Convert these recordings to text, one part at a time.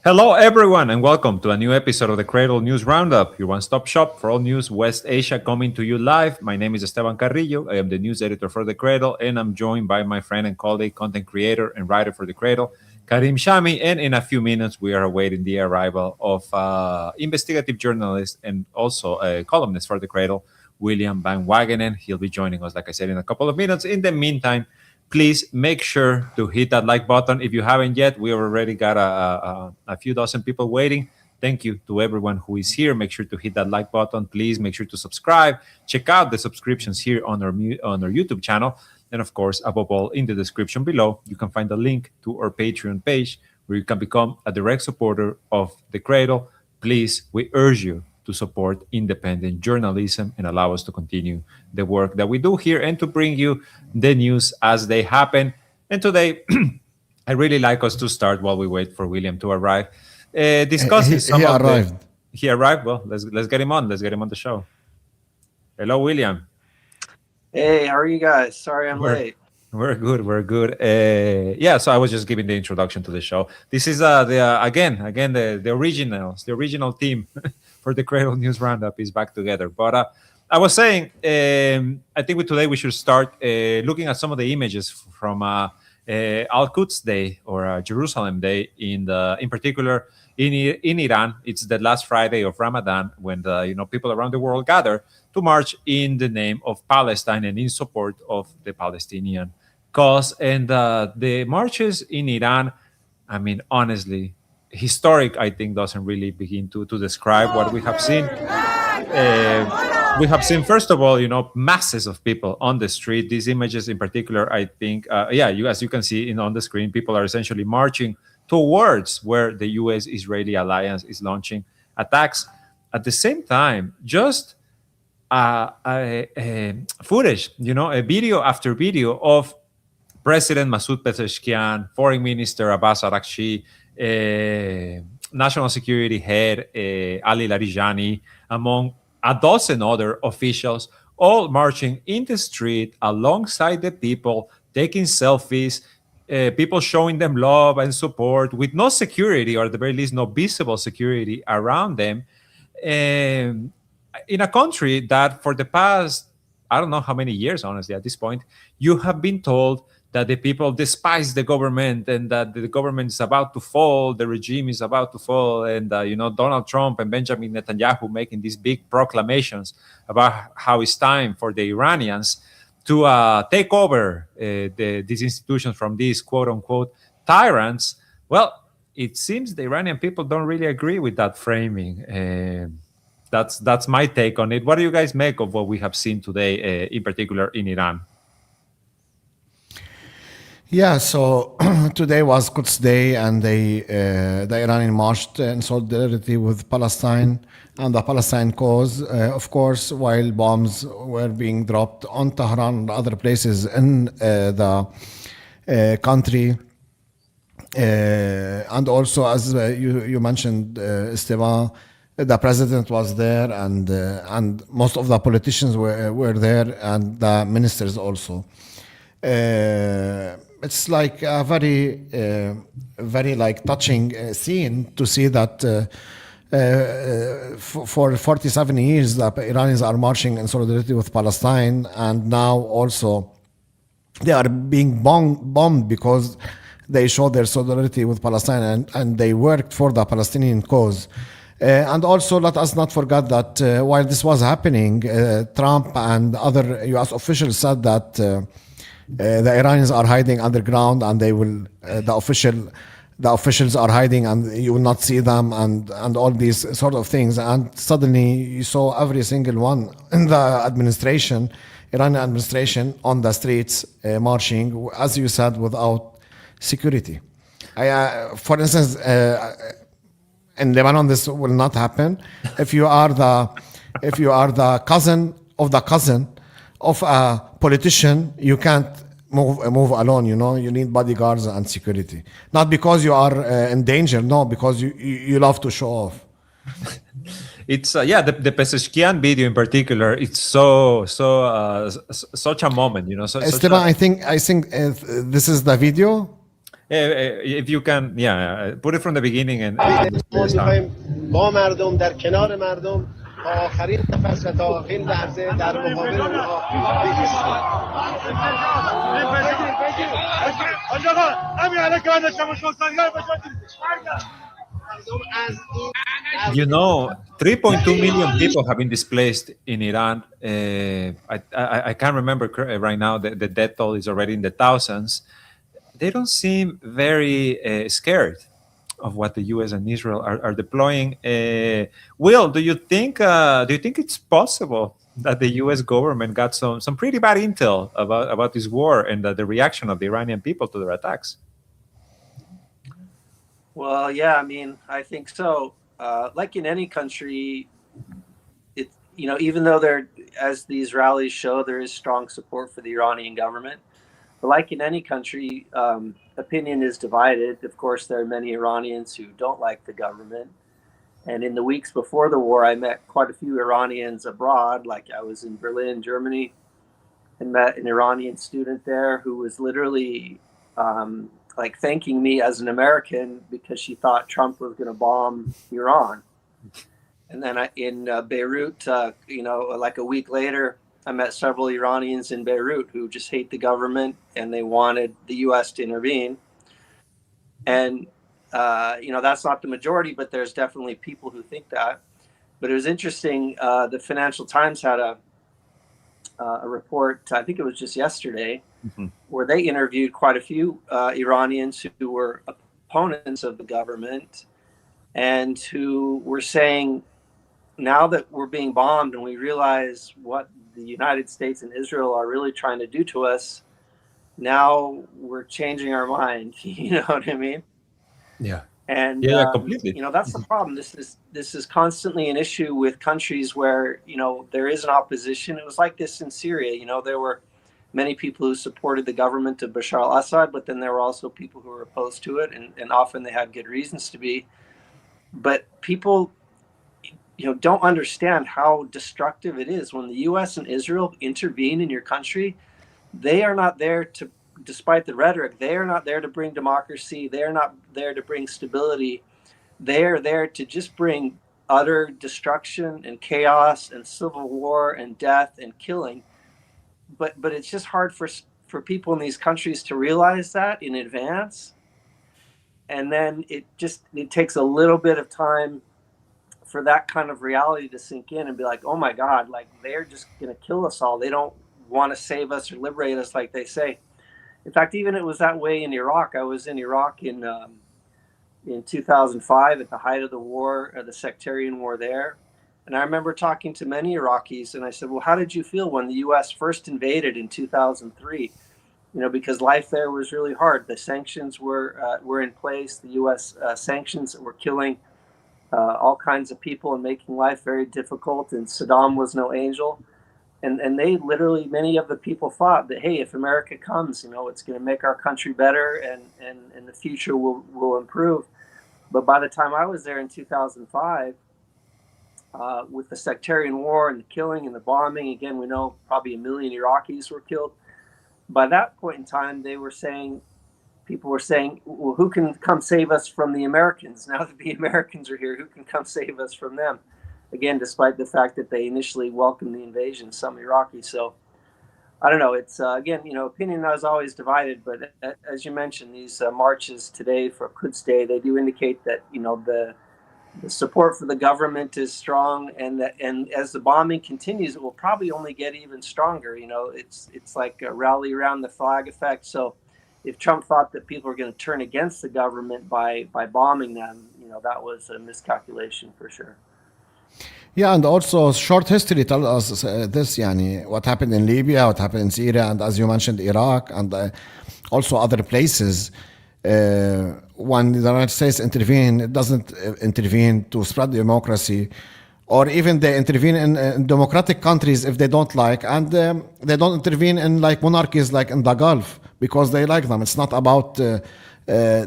Hello, everyone, and welcome to a new episode of the Cradle News Roundup, your one-stop shop for all news West Asia, coming to you live. My name is Esteban Carrillo. I am the news editor for the Cradle, and I'm joined by my friend and colleague, content creator and writer for the Cradle, Karim Shami. And in a few minutes, we are awaiting the arrival of investigative journalist and also a columnist for the Cradle, William Van Wagenen. He'll be joining us, like I said, in a couple of minutes. In the meantime, please make sure to hit that like button. If you haven't yet, we already got a few dozen people waiting. Thank you to everyone who is here. Make sure to hit that like button. Please make sure to subscribe. Check out the subscriptions here on our YouTube channel. And of course, above all, in the description below, you can find a link to our Patreon page where you can become a direct supporter of the Cradle. Please, we urge you to support independent journalism and allow us to continue the work that we do here and to bring you the news as they happen. And today, I really like us to start while we wait for William to arrive. Discussing some he of arrived. He arrived. Well, let's get him on. Let's get him on the show. Hello, William. Hey, how are you guys? Sorry I'm late. We're good. We're good. Yeah, so I was just giving the introduction to the show. This is the original team for the Cradle News Roundup is back together. But I was saying, I think today we should start looking at some of the images from Al-Quds Day or Jerusalem Day in particular in Iran. It's the last Friday of Ramadan when people around the world gather to march in the name of Palestine and in support of the Palestinian cause. And the marches in Iran, I mean, honestly, historic, I think, doesn't really begin to describe what we have seen. We have seen, first of all, masses of people on the street. These images in particular, I think, as you can see on the screen, people are essentially marching towards where the U.S.-Israeli alliance is launching attacks. At the same time, just footage, a video after video of President Masoud Pezeshkian, Foreign Minister Abbas Araghchi, National Security Head Ali Larijani, among a dozen other officials, all marching in the street alongside the people, taking selfies, people showing them love and support with no security, or at the very least, no visible security around them. In a country that for the past, I don't know how many years, honestly, at this point, you have been told that the people despise the government and that the government is about to fall, the regime is about to fall, and Donald Trump and Benjamin Netanyahu making these big proclamations about how it's time for the Iranians to take over these institutions from these quote-unquote tyrants. Well, it seems the Iranian people don't really agree with that framing. That's my take on it. What do you guys make of what we have seen today, in particular in Iran? Yeah, so today was Quds Day, and the Iranian marched in solidarity with Palestine and the Palestine cause. Of course, while bombs were being dropped on Tehran and other places in the country. And also, as you mentioned, Esteban, the president was there, and most of the politicians were there, and the ministers also. It's like a very like touching scene to see that for 47 years the Iranians are marching in solidarity with Palestine, and now also they are being bombed because they show their solidarity with Palestine and they worked for the Palestinian cause. And also, let us not forget that while this was happening, Trump and other U.S. officials said that the Iranians are hiding underground, and they will. The officials are hiding, and you will not see them, and all these sort of things. And suddenly, you saw every single one in the administration, Iranian administration, on the streets marching, as you said, without security. For instance. In Lebanon, this will not happen. If you are the cousin of a politician, you can't move alone. You need bodyguards and security. Not because you are in danger, no, because you love to show off. It's the Pezeshkian video in particular. It's such a moment, Esteban, I think this is the video. If you can, put it from the beginning and ما می‌خوایم با مردم در کنار مردم تا آخرین نفس و تا آخرین لحظه در مقابل اونها You know, 3.2 million people have been displaced in Iran. I can't remember right now. The death toll is already in the thousands. They don't seem very scared of what the U.S. and Israel are deploying. Will, do you think it's possible that the U.S. government got some pretty bad intel about this war and the reaction of the Iranian people to their attacks? Well, yeah, I mean, I think so. Like in any country, even though as these rallies show, there is strong support for the Iranian government. But like in any country, opinion is divided. Of course, there are many Iranians who don't like the government. And in the weeks before the war, I met quite a few Iranians abroad. Like I was in Berlin, Germany, and met an Iranian student there who was literally like thanking me as an American because she thought Trump was going to bomb Iran. And then in Beirut, like a week later, I met several Iranians in Beirut who just hate the government and they wanted the U.S. to intervene. And, that's not the majority, but there's definitely people who think that. But it was interesting. The Financial Times had a report, I think it was just yesterday, where they interviewed quite a few Iranians who were opponents of the government and who were saying, now that we're being bombed and we realize what the United States and Israel are really trying to do to us, now we're changing our mind. You know what I mean? Yeah. And completely. That's the problem. This is constantly an issue with countries where there is an opposition. It was like this in Syria. There were many people who supported the government of Bashar al-Assad, but then there were also people who were opposed to it, and often they had good reasons to be. But people don't understand how destructive it is when the U.S. and Israel intervene in your country. They are not there to, despite the rhetoric, they are not there to bring democracy. They are not there to bring stability. They are there to just bring utter destruction and chaos and civil war and death and killing. But it's just hard for people in these countries to realize that in advance. And then it takes a little bit of time for that kind of reality to sink in and be like, oh my God, like they're just going to kill us all. They don't want to save us or liberate us like they say. In fact, even it was that way in Iraq. I was in Iraq in 2005 at the height of the war, the sectarian war there. And I remember talking to many Iraqis and I said, well, how did you feel when the U.S. first invaded in 2003? Because life there was really hard. The sanctions were in place. The U.S. sanctions were killing all kinds of people and making life very difficult. And Saddam was no angel. And they literally, many of the people thought that, hey, if America comes, it's going to make our country better and the future will improve. But by the time I was there in 2005, with the sectarian war and the killing and the bombing, again, we know probably 1 million Iraqis were killed. By that point in time, people were saying, well, who can come save us from the Americans? Now that the Americans are here, who can come save us from them? Again, despite the fact that they initially welcomed the invasion, some Iraqis. So I don't know. It's, again, opinion is always divided. But as you mentioned, these marches today for Quds Day, they do indicate that, the support for the government is strong, and as the bombing continues, it will probably only get even stronger. It's like a rally around the flag effect. So if Trump thought that people were going to turn against the government by bombing them, that was a miscalculation for sure. Yeah, and also short history tells us this, what happened in Libya, what happened in Syria, and as you mentioned, Iraq, and also other places. When the United States intervene, it doesn't intervene to spread democracy, or even they intervene in democratic countries if they don't like, and they don't intervene in like monarchies like in the Gulf because they like them. It's not about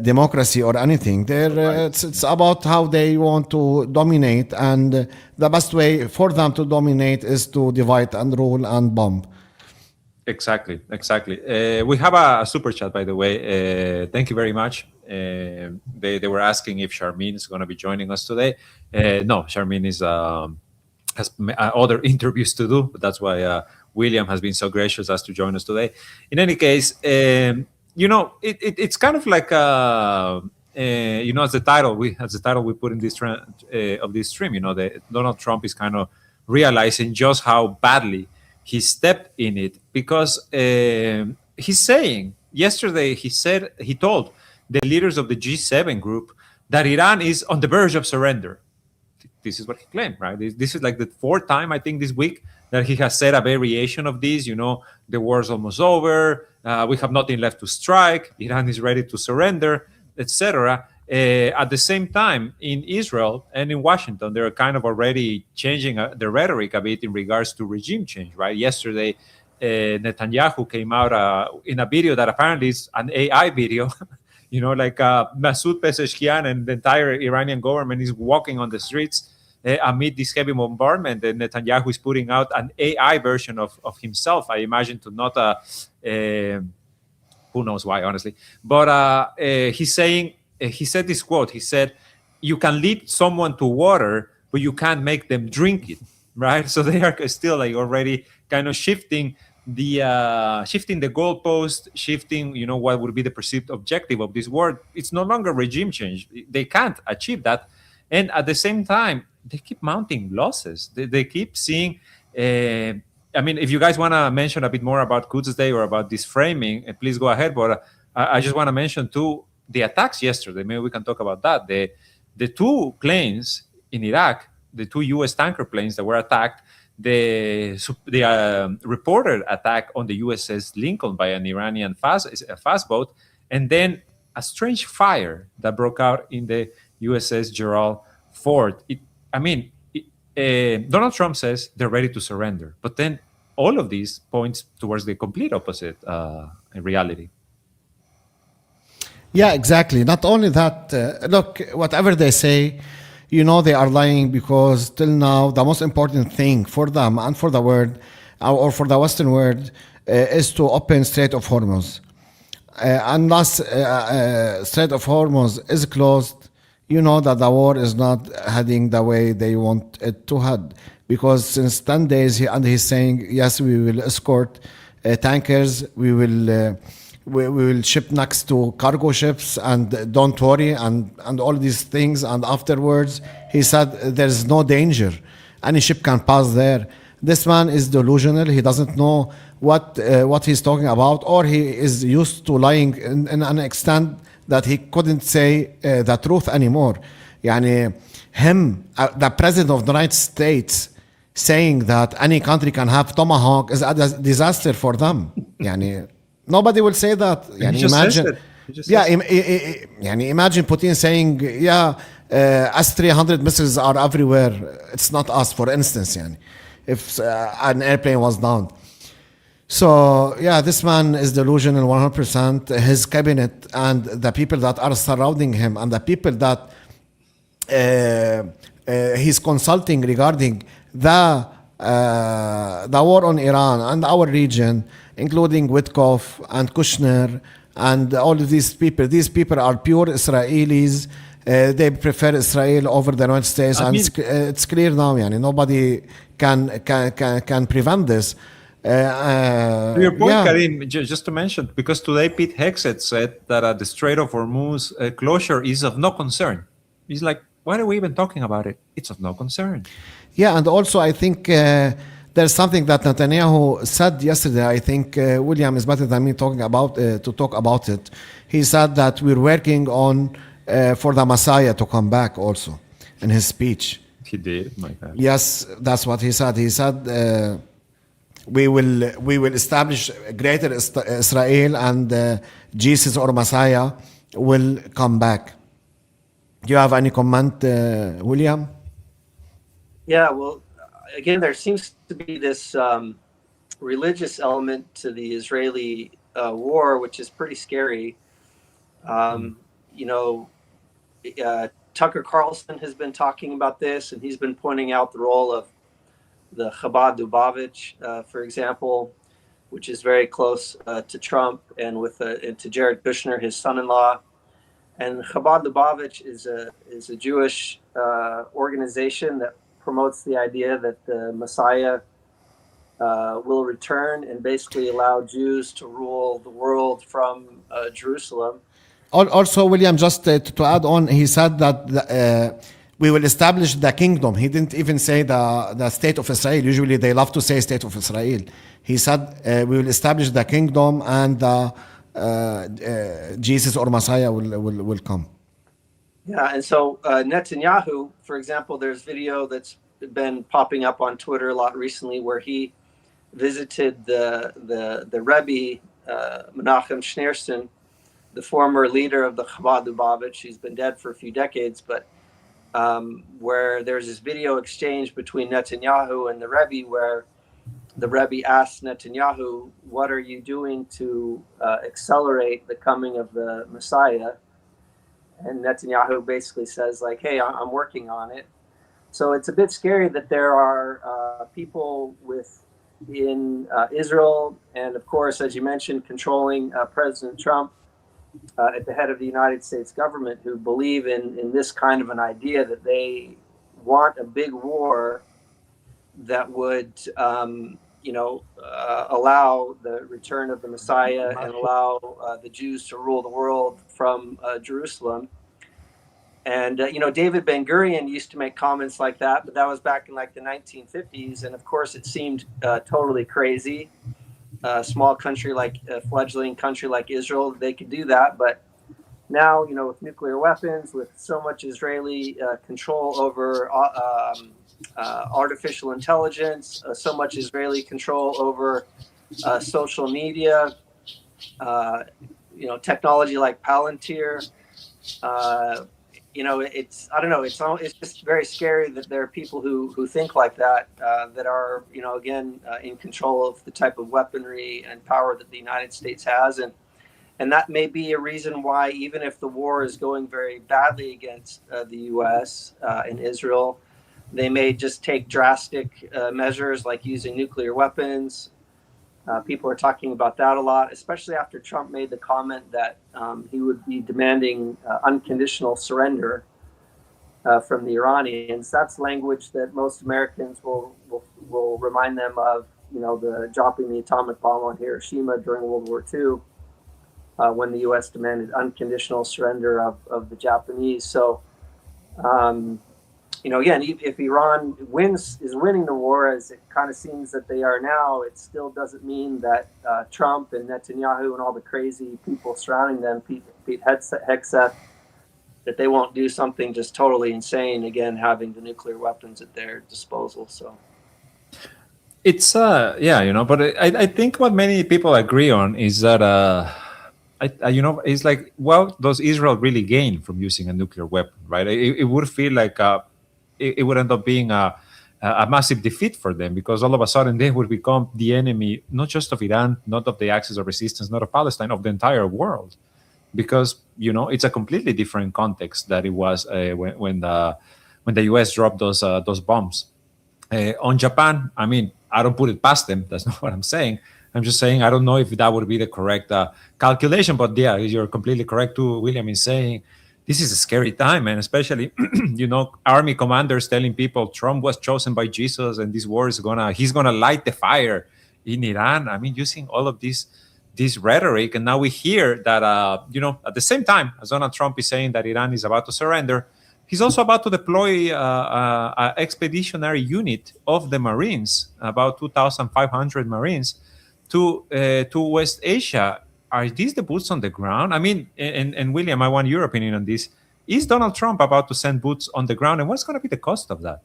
democracy or anything. It's about how they want to dominate, and the best way for them to dominate is to divide and rule and bomb. Exactly. We have a super chat, by the way. Thank you very much. They were asking if Charmin is going to be joining us today. No, Charmin has other interviews to do, but that's why William has been so gracious as to join us today. In any case, it's kind of like as the title we put in this of this stream. Donald Trump is kind of realizing just how badly he stepped in it, because he's saying yesterday he told the leaders of the G7 group that Iran is on the verge of surrender. This is what he claimed, right? This is like the fourth time, I think, this week that he has said a variation of this. The war's almost over. We have nothing left to strike. Iran is ready to surrender, etc. At the same time, in Israel and in Washington, they're kind of already changing the rhetoric a bit in regards to regime change, right? Yesterday, Netanyahu came out in a video that apparently is an AI video. Masoud Pezeshkian and the entire Iranian government is walking on the streets amid this heavy bombardment. And Netanyahu is putting out an AI version of himself. I imagine to not, who knows why, honestly. But he's saying, he said this quote, he said, "You can lead someone to water, but you can't make them drink it," right? So they are still already kind of shifting the goalpost, shifting, what would be the perceived objective of this war. It's no longer regime change. They can't achieve that. And at the same time, they keep mounting losses. They keep seeing, if you guys want to mention a bit more about Quds Day or about this framing, please go ahead. But I just want to mention too, the attacks yesterday. Maybe we can talk about that. The two planes in Iraq, the two U.S. tanker planes that were attacked, the reported attack on the USS Lincoln by an Iranian fast boat, and then a strange fire that broke out in the USS Gerald Ford. Donald Trump says they're ready to surrender, but then all of these points towards the complete opposite in reality. Yeah, exactly. Not only that, look, whatever they say, they are lying, because till now, the most important thing for them and for the world, or for the Western world, is to open Strait of Hormuz. Unless Strait of Hormuz is closed, that the war is not heading the way they want it to head. Because since 10 days, he's saying, yes, we will escort tankers, we will ship next to cargo ships, and don't worry, and all these things. And afterwards, he said there's no danger. Any ship can pass there. This man is delusional. He doesn't know what he's talking about, or he is used to lying in an extent that he couldn't say the truth anymore. The president of the United States, saying that any country can have Tomahawk is a disaster for them. Nobody will say that. Imagine, imagine Putin saying, S-300 missiles are everywhere. It's not us, for instance, if an airplane was down. So, this man is delusional 100%. His cabinet and the people that are surrounding him and the people that he's consulting regarding the war on Iran and our region, including Witkoff and Kushner and all of these people. These people are pure Israelis. They prefer Israel over the United States, it's clear now. Nobody can prevent this. To your point, Karim, just to mention, because today Pete Hegseth said that the Strait of Hormuz closure is of no concern. He's like, why are we even talking about it? It's of no concern. Yeah, and also I think there's something that Netanyahu said yesterday. I think William is better than me to talk about it. He said that we're working on for the Messiah to come back also in his speech. He did, my God. Yes, that's what he said. He said we will establish greater Israel, and Jesus or Messiah will come back. Do you have any comment, William? Yeah, well, again, there seems to be this religious element to the Israeli war, which is pretty scary. Tucker Carlson has been talking about this, and he's been pointing out the role of the Chabad Lubavitch, for example. which is very close to Trump, and and to Jared Kushner, his son-in-law. And Chabad Lubavitch is a Jewish organization that promotes the idea that the Messiah will return and basically allow Jews to rule the world from Jerusalem. Also, William, just to add on, he said that we will establish the kingdom. He didn't even say the state of Israel. Usually they love to say state of Israel. He said we will establish the kingdom, and Jesus or Messiah will come. Yeah, and so Netanyahu, for example, there's video that's been popping up on Twitter a lot recently where he visited the Rebbe, Menachem Schneerson, the former leader of the Chabad Lubavitch. He's been dead for a few decades, but where there's this video exchange between Netanyahu and the Rebbe where the Rebbe asks Netanyahu, what are you doing to accelerate the coming of the Messiah? And Netanyahu basically says, like, hey, I'm working on it. So it's a bit scary that there are people in Israel and, of course, as you mentioned, controlling President Trump at the head of the United States government who believe in this kind of an idea that they want a big war that would, allow the return of the Messiah and allow the Jews to rule the world from Jerusalem. And, David Ben-Gurion used to make comments like that, but that was back in like the 1950s. And of course, it seemed totally crazy. A small country a fledgling country like Israel, they could do that. But now, with nuclear weapons, with so much Israeli control over artificial intelligence, so much Israeli control over social media, technology like Palantir, I don't know. It's just very scary that there are people who think like that, that are, in control of the type of weaponry and power that the United States has. And that may be a reason why, even if the war is going very badly against the U.S. And Israel, they may just take drastic measures like using nuclear weapons. People are talking about that a lot, especially after Trump made the comment that he would be demanding unconditional surrender from the Iranians. That's language that most Americans will remind them of, the dropping the atomic bomb on Hiroshima during World War II, when the U.S. demanded unconditional surrender of the Japanese. So, again, if Iran is winning the war, as it kind of seems that they are now, it still doesn't mean that Trump and Netanyahu and all the crazy people surrounding them, Pete Hegseth, that they won't do something just totally insane, again, having the nuclear weapons at their disposal. So it's, but I think what many people agree on is that, it's like, well, does Israel really gain from using a nuclear weapon, right? It would feel like it would end up being a massive defeat for them, because all of a sudden they would become the enemy, not just of Iran, not of the Axis of Resistance, not of Palestine, of the entire world. Because, it's a completely different context that it was when the U.S. dropped those bombs. On Japan, I mean, I don't put it past them. That's not what I'm saying. I'm just saying I don't know if that would be the correct calculation. But yeah, you're completely correct too, William, in saying this is a scary time, and especially, army commanders telling people Trump was chosen by Jesus and this war he's gonna light the fire in Iran. I mean, using all of this rhetoric, and now we hear that at the same time as Donald Trump is saying that Iran is about to surrender, he's also about to deploy an expeditionary unit of the Marines, about 2,500 Marines, to West Asia. Are these the boots on the ground? I mean, and William, I want your opinion on this. Is Donald Trump about to send boots on the ground, and what's going to be the cost of that?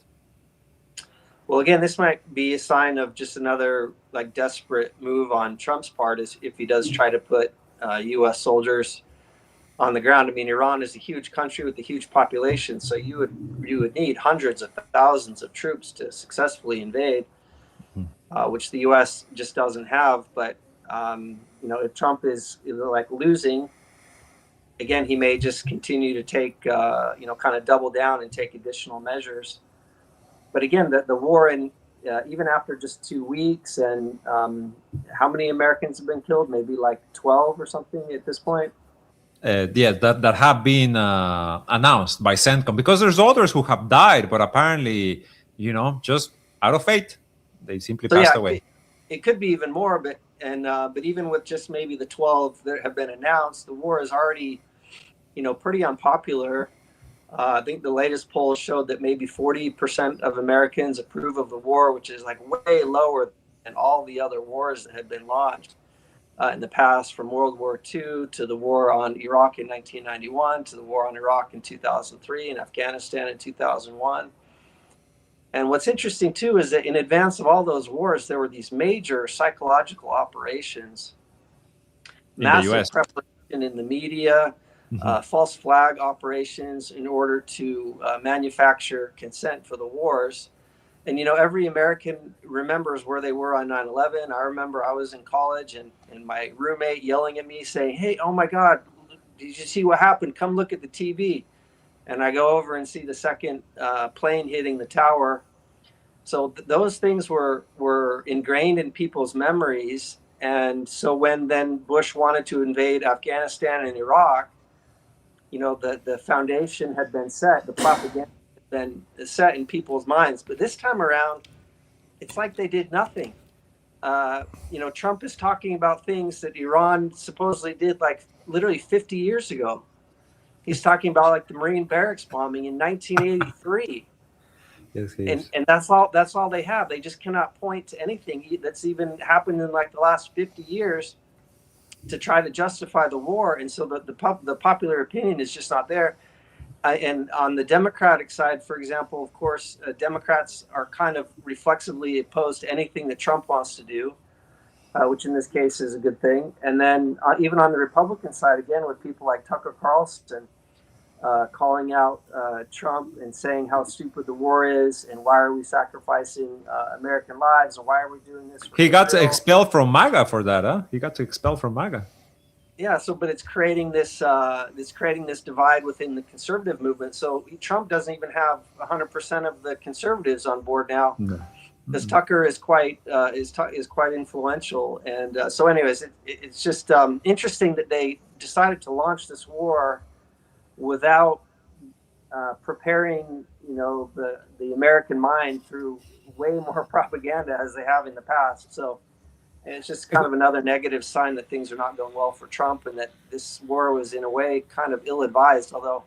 Well, again, this might be a sign of just another desperate move on Trump's part, is if he does try to put U.S. soldiers on the ground. I mean, Iran is a huge country with a huge population, so you would need hundreds of thousands of troops to successfully invade, which the U.S. just doesn't have. But if Trump is losing, again, he may just continue to take kind of double down and take additional measures. But again, the war in even after just 2 weeks. And how many Americans have been killed? Maybe like 12 or something at this point. That have been announced by CENTCOM, because there's others who have died, but apparently, just out of fate, they simply passed away. It could be even more, but even with just maybe the 12 that have been announced, the war is already, pretty unpopular. I think the latest poll showed that maybe 40% of Americans approve of the war, which is like way lower than all the other wars that had been launched in the past, from World War II to the war on Iraq in 1991 to the war on Iraq in 2003 and Afghanistan in 2001. And what's interesting too is that in advance of all those wars, there were these major psychological operations, massive preparation in the media, false flag operations in order to manufacture consent for the wars. And, every American remembers where they were on 9/11. I remember I was in college and my roommate yelling at me saying, "Hey, oh my God, did you see what happened? Come look at the TV." And I go over and see the second plane hitting the tower. So those things were ingrained in people's memories. And so when then Bush wanted to invade Afghanistan and Iraq, the foundation had been set, the propaganda had been set in people's minds. But this time around, it's like they did nothing. Trump is talking about things that Iran supposedly did like literally 50 years ago. He's talking about like the Marine barracks bombing in 1983. Yes, and that's all they have. They just cannot point to anything that's even happened in like the last 50 years to try to justify the war. And so the popular opinion is just not there. And on the Democratic side, for example, of course, Democrats are kind of reflexively opposed to anything that Trump wants to do, which in this case is a good thing. And then even on the Republican side, again, with people like Tucker Carlson calling out Trump and saying how stupid the war is and why are we sacrificing American lives and why are we doing this? He got expelled from MAGA for that, huh? He got expelled from MAGA. Yeah, but it's creating this divide within the conservative movement. So Trump doesn't even have 100% of the conservatives on board now, because Tucker is quite influential. And so, anyways, it's just interesting that they decided to launch this war without preparing, the American mind through way more propaganda as they have in the past. So it's just kind of another negative sign that things are not going well for Trump, and that this war was in a way kind of ill-advised. Although,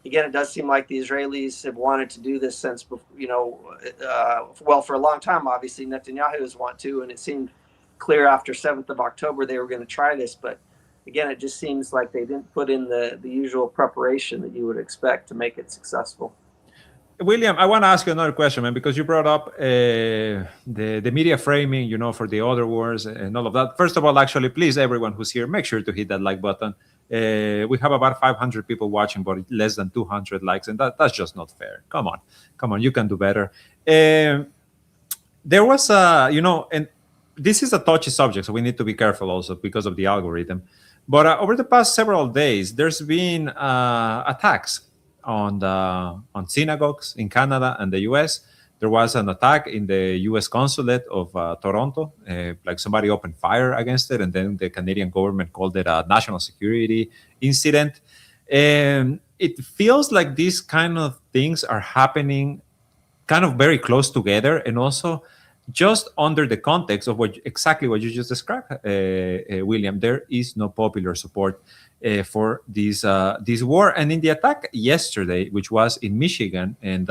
again, it does seem like the Israelis have wanted to do this since, for a long time. Obviously, Netanyahu has wanted to, and it seemed clear after 7th of October they were going to try this. But again, it just seems like they didn't put in the usual preparation that you would expect to make it successful. William, I want to ask you another question, man, because you brought up the media framing, for the other wars and all of that. First of all, actually, please, everyone who's here, make sure to hit that like button. We have about 500 people watching, but less than 200 likes, and that's just not fair. Come on, you can do better. There was, and this is a touchy subject, so we need to be careful also because of the algorithm. But over the past several days, there's been attacks on synagogues in Canada and the US. There was an attack in the US consulate of Toronto, like somebody opened fire against it, and then the Canadian government called it a national security incident. And it feels like these kind of things are happening kind of very close together, and also just under the context of exactly what you just described, William. There is no popular support for this war. And in the attack yesterday, which was in Michigan, and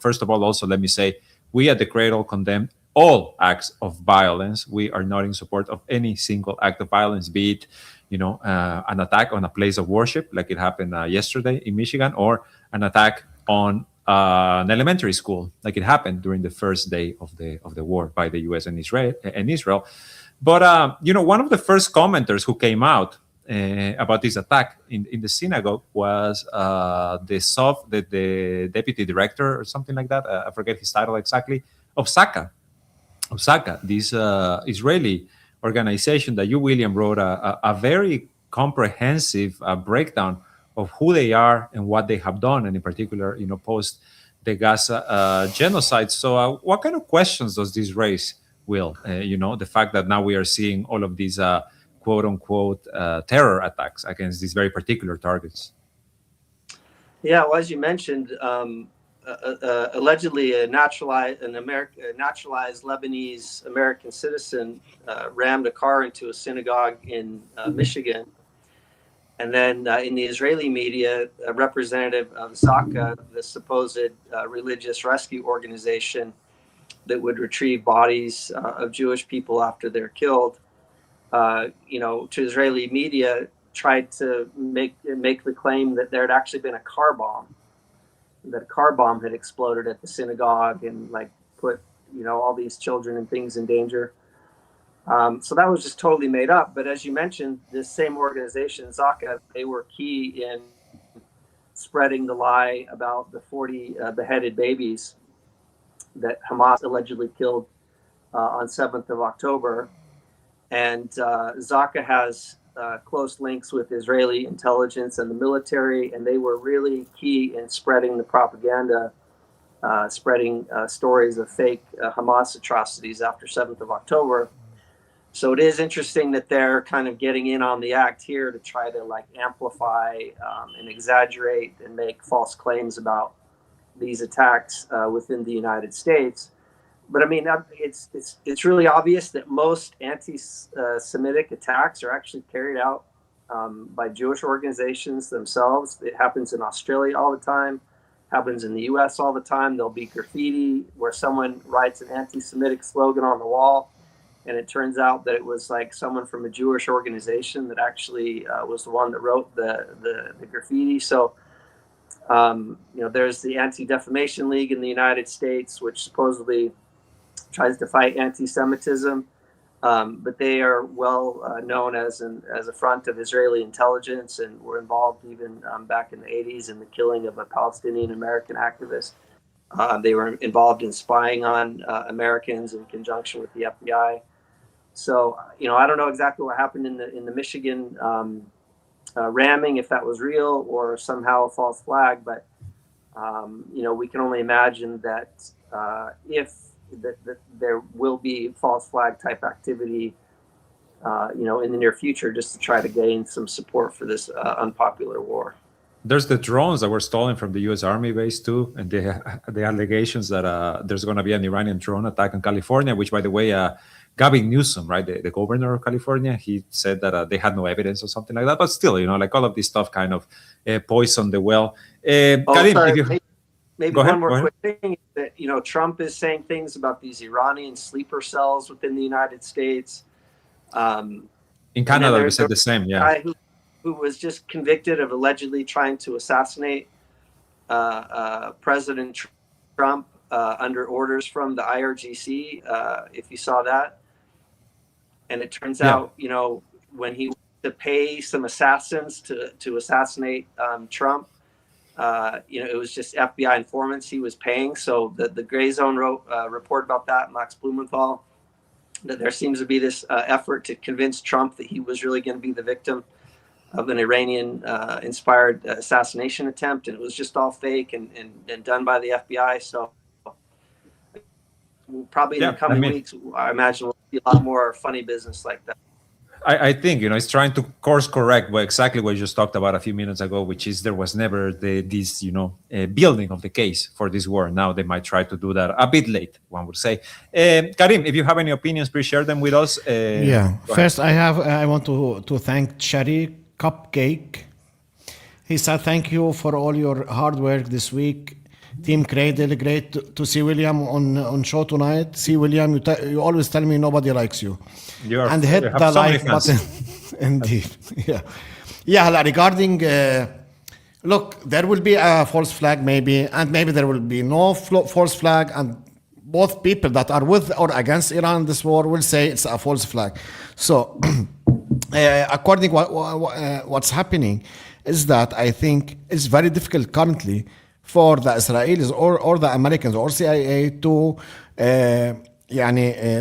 first of all, also let me say, we at the Cradle condemn all acts of violence. We are not in support of any single act of violence, be it an attack on a place of worship like it happened yesterday in Michigan, or an attack on an elementary school like it happened during the first day of the war by the U.S. and Israel. But one of the first commenters who came out about this attack in the synagogue was the deputy director or something like that. I forget his title exactly, of Saka, this Israeli organization that you, William, wrote a very comprehensive breakdown of who they are and what they have done, and in particular, post the Gaza genocide. So, what kind of questions does this raise, Will? The fact that now we are seeing all of these quote unquote terror attacks against these very particular targets. Yeah, well, as you mentioned, allegedly a naturalized Lebanese American citizen rammed a car into a synagogue in Michigan. And then in the Israeli media, a representative of Zaka, the supposed religious rescue organization that would retrieve bodies of Jewish people after they're killed, to Israeli media, tried to make the claim that there had actually been a car bomb, that a car bomb had exploded at the synagogue and put all these children and things in danger. So that was just totally made up. But as you mentioned, this same organization, Zaka, they were key in spreading the lie about the 40 beheaded babies that Hamas allegedly killed on 7th of October. And Zaka has close links with Israeli intelligence and the military, and they were really key in spreading the propaganda, spreading stories of fake Hamas atrocities after 7th of October. So it is interesting that they're kind of getting in on the act here to try to amplify and exaggerate and make false claims about these attacks within the United States. But I mean, it's really obvious that most anti-Semitic attacks are actually carried out by Jewish organizations themselves. It happens in Australia all the time, happens in the US all the time. There'll be graffiti where someone writes an anti-Semitic slogan on the wall, and it turns out that it was someone from a Jewish organization that actually was the one that wrote the graffiti. So, there's the Anti-Defamation League in the United States, which supposedly tries to fight anti-Semitism, but they are well known as a front of Israeli intelligence, and were involved even back in the 80s in the killing of a Palestinian American activist. They were involved in spying on Americans in conjunction with the FBI. So, I don't know exactly what happened in the Michigan ramming, if that was real or somehow a false flag. But, we can only imagine that if that there will be false flag type activity, in the near future, just to try to gain some support for this unpopular war. There's the drones that were stolen from the U.S. Army base too, and the allegations that there's going to be an Iranian drone attack in California, which, by the way, Gavin Newsom, right, the governor of California, he said that they had no evidence or something like that. But still, all of this stuff kind of poisoned the well. Karim, maybe one more quick thing, that Trump is saying things about these Iranian sleeper cells within the United States. In Canada, we said the same. Yeah. Who was just convicted of allegedly trying to assassinate President Trump under orders from the IRGC, if you saw that. And it turns out, when he wanted to pay some assassins to assassinate Trump, it was just FBI informants he was paying. So the Gray Zone wrote a report about that, Max Blumenthal, that there seems to be this effort to convince Trump that he was really going to be the victim of an Iranian inspired assassination attempt, and it was just all fake and done by the FBI. So probably in the coming weeks, I imagine we'll see a lot more funny business like that. I think it's trying to course correct exactly what you just talked about a few minutes ago, which is there was never this building of the case for this war. Now they might try to do that a bit late, one would say. Karim, if you have any opinions, please share them with us. First I want to thank Cherry Cupcake. He said thank you for all your hard work this week. Team Cradle, great to see William on show tonight. See, William, you always tell me nobody likes you. And hit the like button. Indeed. Yeah, regarding, look, there will be a false flag maybe, and maybe there will be no false flag, and both people that are with or against Iran in this war will say it's a false flag. So, according what's happening is that I think it's very difficult currently for the Israelis or the Americans or CIA to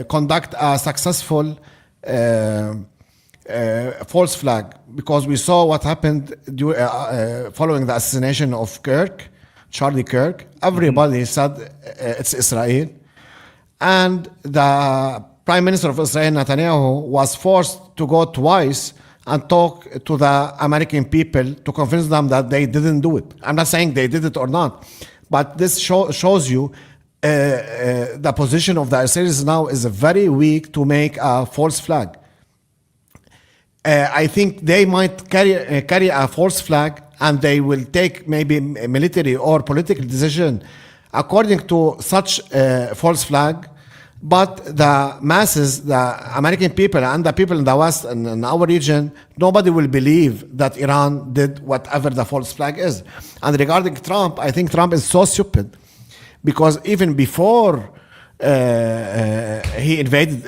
conduct a successful false flag, because we saw what happened following the assassination of Kirk Charlie Kirk. Everybody said it's Israel. And the Prime Minister of Israel, Netanyahu, was forced to go twice and talk to the American people to convince them that they didn't do it. I'm not saying they did it or not, but this shows you the position of the Israelis now is very weak to make a false flag. I think they might carry a false flag, and they will take maybe a military or political decision according to such a false flag. But the masses, the American people and the people in the West and in our region, nobody will believe that Iran did whatever the false flag is. And regarding Trump, I think Trump is so stupid, because even before he invaded,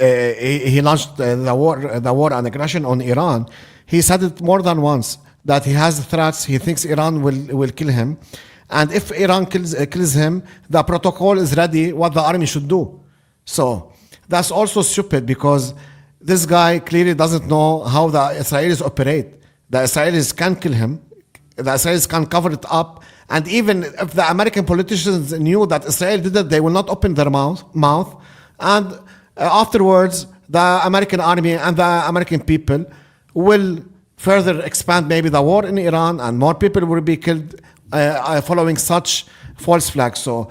he launched the war and aggression on Iran, he said it more than once that he has threats. He thinks Iran will kill him, and if Iran kills him, the protocol is ready what the army should do. So that's also stupid, because this guy clearly doesn't know how the Israelis operate. The Israelis can kill him. The Israelis can cover it up. And even if the American politicians knew that Israel did it, they will not open their mouth. And afterwards, the American army and the American people will further expand maybe the war in Iran, and more people will be killed following such false flags. So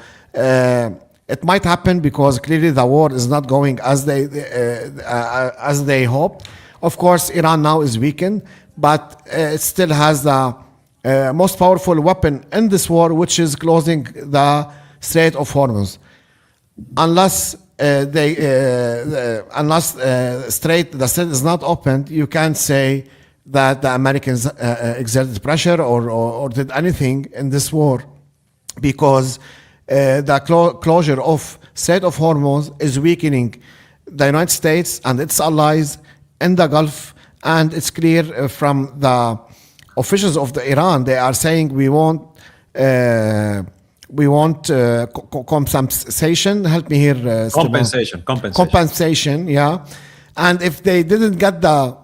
it might happen, because clearly the war is not going as they hope. Of course, Iran now is weakened, but it still has the most powerful weapon in this war, which is closing the Strait of Hormuz. Unless the Strait is not opened, you can't say that the Americans exerted pressure or did anything in this war, because the closure of Strait of Hormuz is weakening the United States and its allies in the Gulf. And it's clear from the officials of the Iran, they are saying we want compensation. Help me here. Compensation, yeah. And if they didn't get the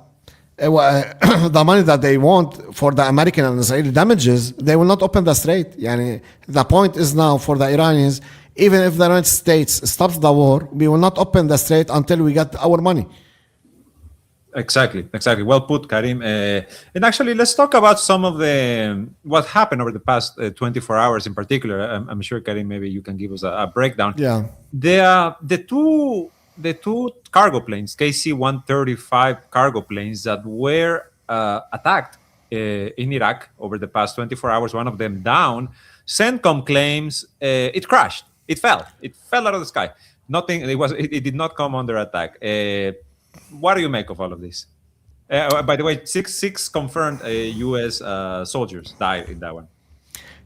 money that they want for the American and Israeli damages, they will not open the strait. Yani, the point is now for the Iranians, even if the United States stops the war, we will not open the strait until we get our money. Exactly. Well put, Karim. And actually, let's talk about some of what happened over the past 24 hours in particular. I'm sure, Karim, maybe you can give us a breakdown. Yeah. The two cargo planes, KC-135 cargo planes that were attacked in Iraq over the past 24 hours, one of them down, CENTCOM claims it crashed. It fell out of the sky. It did not come under attack. What do you make of all of this? By the way, six confirmed U.S. soldiers died in that one.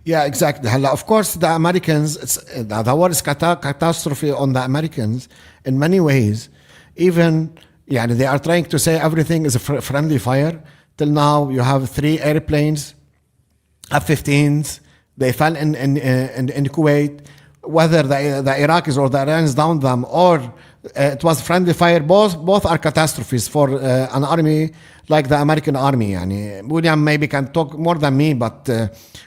Yeah, exactly. Of course, the Americans, the war is catastrophe on the Americans in many ways. Even, they are trying to say everything is a friendly fire. Till now, you have 3 airplanes, F-15s. They fell in Kuwait. Whether the Iraqis or the Iranians downed them, or it was friendly fire, both are catastrophes for an army like the American army. William maybe can talk more than me, but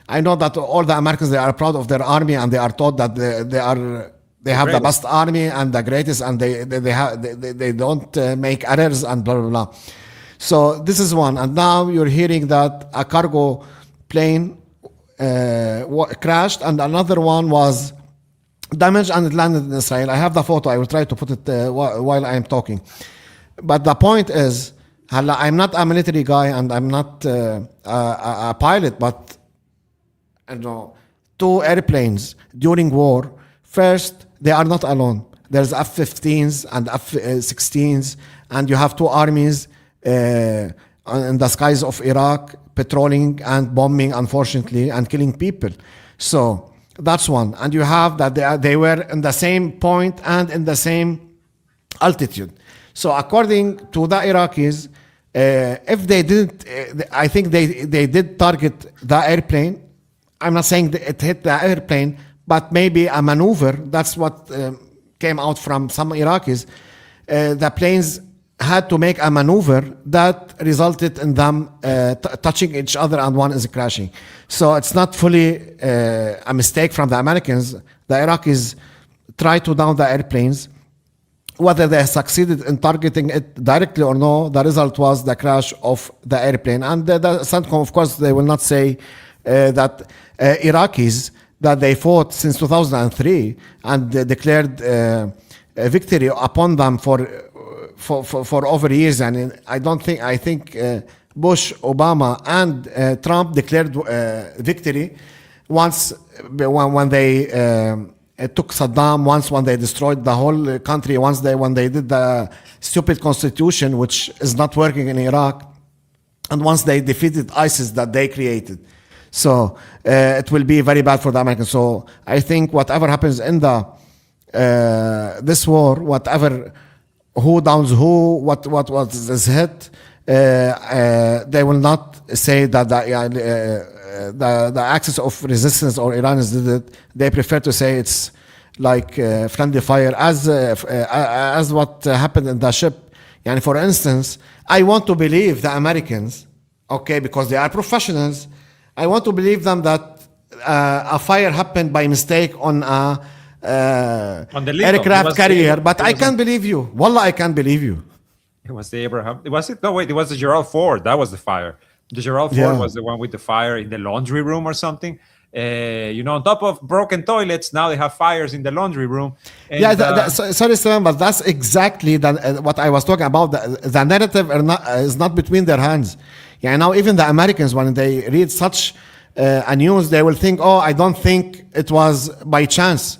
I know that all the Americans, they are proud of their army, and they are taught that they have the best army and the greatest, and they don't make errors and blah blah blah. So this is one, and now you're hearing that a cargo plane crashed, and another one was damaged and it landed in Israel. I have the photo. I will try to put it while I am talking. But the point is, I'm not a military guy, and I'm not a pilot, but 2 airplanes during war. First, they are not alone. There's F-15s and F-16s, and you have 2 armies in the skies of Iraq patrolling and bombing, unfortunately, and killing people. So that's one. And you have that they were in the same point and in the same altitude. So according to the Iraqis, if they didn't, I think they did target the airplane. I'm not saying that it hit the airplane, but maybe a maneuver. That's what came out from some Iraqis. The planes had to make a maneuver that resulted in them touching each other and one is crashing. So it's not fully a mistake from the Americans. The Iraqis tried to down the airplanes. Whether they succeeded in targeting it directly or no, the result was the crash of the airplane. And the CENTCOM, of course, they will not say that Iraqis that they fought since 2003 and declared victory upon them for over years. And I think Bush, Obama, and Trump declared victory once when they took Saddam, once when they destroyed the whole country, once when they did the stupid constitution, which is not working in Iraq, and once they defeated ISIS that they created. So it will be very bad for the Americans. So I think whatever happens in this war, whatever who downs who, what is hit, they will not say that the axis of resistance or Iranians did it. They prefer to say it's like friendly fire, as what happened in the ship. And for instance, I want to believe the Americans, okay, because they are professionals. I want to believe them that a fire happened by mistake on a aircraft carrier, but I can't believe you. Wallah, I can't believe you. It was the Abraham. Was it? No, wait. It was the Gerald Ford. That was the fire. The Gerald Ford was the one with the fire in the laundry room or something. On top of broken toilets, now they have fires in the laundry room. And, sorry, Sam, but that's exactly what I was talking about. The narrative is not between their hands. Yeah, now even the Americans, when they read such a news, they will think, "Oh, I don't think it was by chance."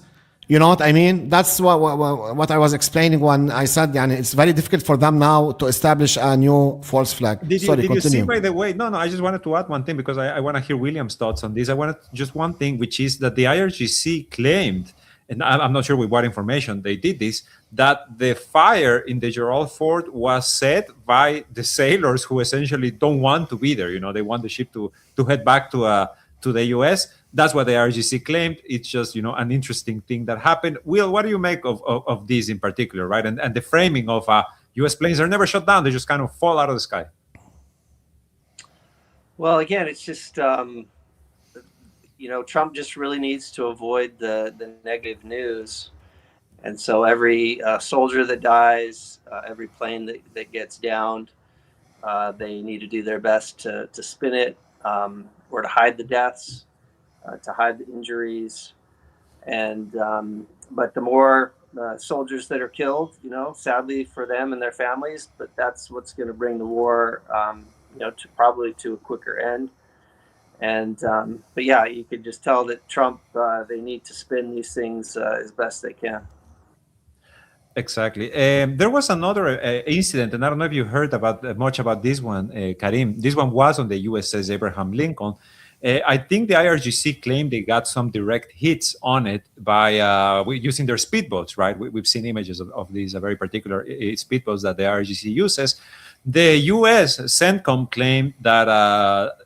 You know what I mean? That's what I was explaining when I said, it's very difficult for them now to establish a new false flag. Did you see, by the way? No, I just wanted to add one thing because I want to hear William's thoughts on this. I wanted just one thing, which is that the IRGC claimed, and I'm not sure with what information they did this, that the fire in the Gerald Ford was set by the sailors who essentially don't want to be there. They want the ship to head back to the U.S. That's what the IRGC claimed. It's just, an interesting thing that happened. Will, what do you make of this in particular, right? And the framing of U.S. planes are never shot down. They just kind of fall out of the sky. Well, again, it's just, Trump just really needs to avoid the negative news. And so every soldier that dies, every plane that gets downed, they need to do their best to spin it or to hide the deaths. To hide the injuries, and but the more soldiers that are killed, sadly for them and their families, but that's what's going to bring the war, to a quicker end. And but yeah, you could just tell that Trump, they need to spin these things as best they can. Exactly. There was another incident, and I don't know if you heard much about this one, Karim. This one was on the USS Abraham Lincoln. I think the IRGC claimed they got some direct hits on it by using their speedboats, right? We've seen images of these very particular speedboats that the IRGC uses. The U.S. CENTCOM claimed that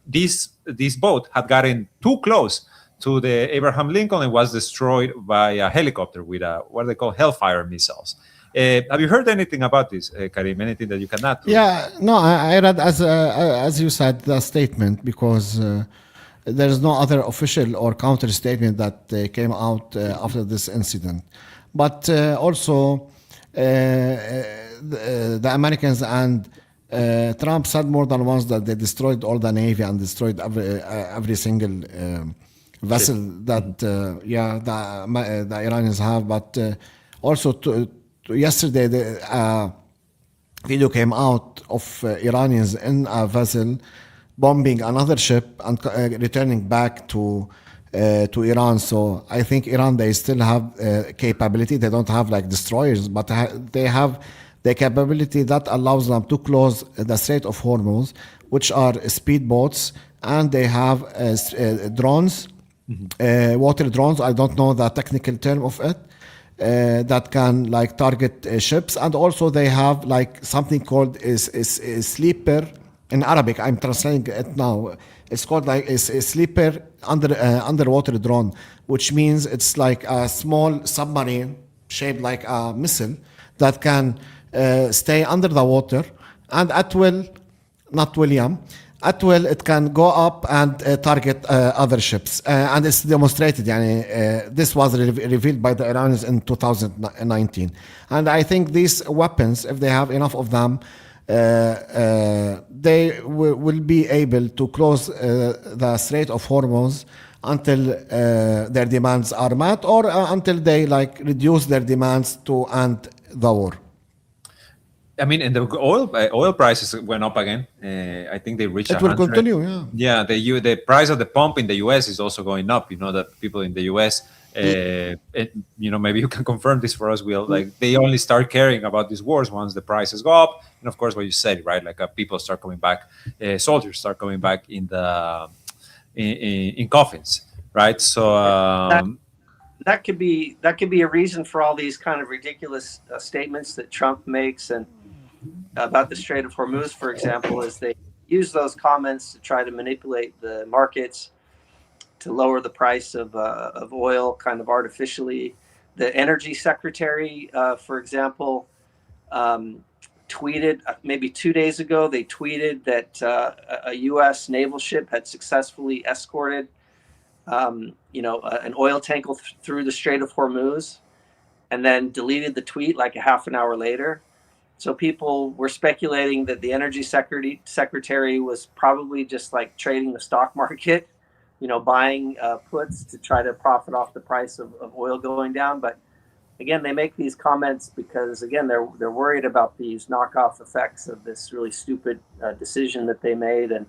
this boat had gotten too close to the Abraham Lincoln and was destroyed by a helicopter with what they call Hellfire missiles. Have you heard anything about this, Karim? Anything that you can add to? Yeah, no, I read as you said the statement because there is no other official or counter statement that came out after this incident. But also the Americans and Trump said more than once that they destroyed all the Navy and destroyed every single vessel that the Iranians have. But also yesterday the video came out of Iranians in a vessel bombing another ship and returning back to Iran. So I think Iran, they still have capability. They don't have like destroyers, but they have the capability that allows them to close the Strait of Hormuz, which are speedboats, and they have drones, water drones. I don't know the technical term of it. That can like target ships, and also they have like something called is sleeper in Arabic. I'm translating it now. It's called like a sleeper underwater drone, which means it's like a small submarine shaped like a missile that can stay under the water, and at will, not William, at will it can go up and target other ships. And it's demonstrated. This was revealed by the Iranians in 2019. And I think these weapons, if they have enough of them, they will be able to close the Strait of Hormuz until their demands are met, or until they reduce their demands to end the war. I mean, and the oil prices went up again. I think they reached. It will continue, yeah. Yeah, the price of the pump in the U.S. is also going up. You know that people in the U.S. Maybe you can confirm this for us, Will. Like they only start caring about these wars once the prices go up, and of course, what you said, right? Like people start coming back, soldiers start coming back in coffins, right? So. That could be a reason for all these kind of ridiculous statements that Trump makes, and about the Strait of Hormuz, for example, is they use those comments to try to manipulate the markets, to lower the price of oil kind of artificially. The energy secretary, for example, tweeted maybe 2 days ago, they tweeted that a U.S. naval ship had successfully escorted an oil tank through the Strait of Hormuz, and then deleted the tweet like a half an hour later. So people were speculating that the energy secretary was probably just like trading the stock market, buying puts to try to profit off the price of oil going down. But again, they make these comments because, again, they're worried about these knockoff effects of this really stupid decision that they made. And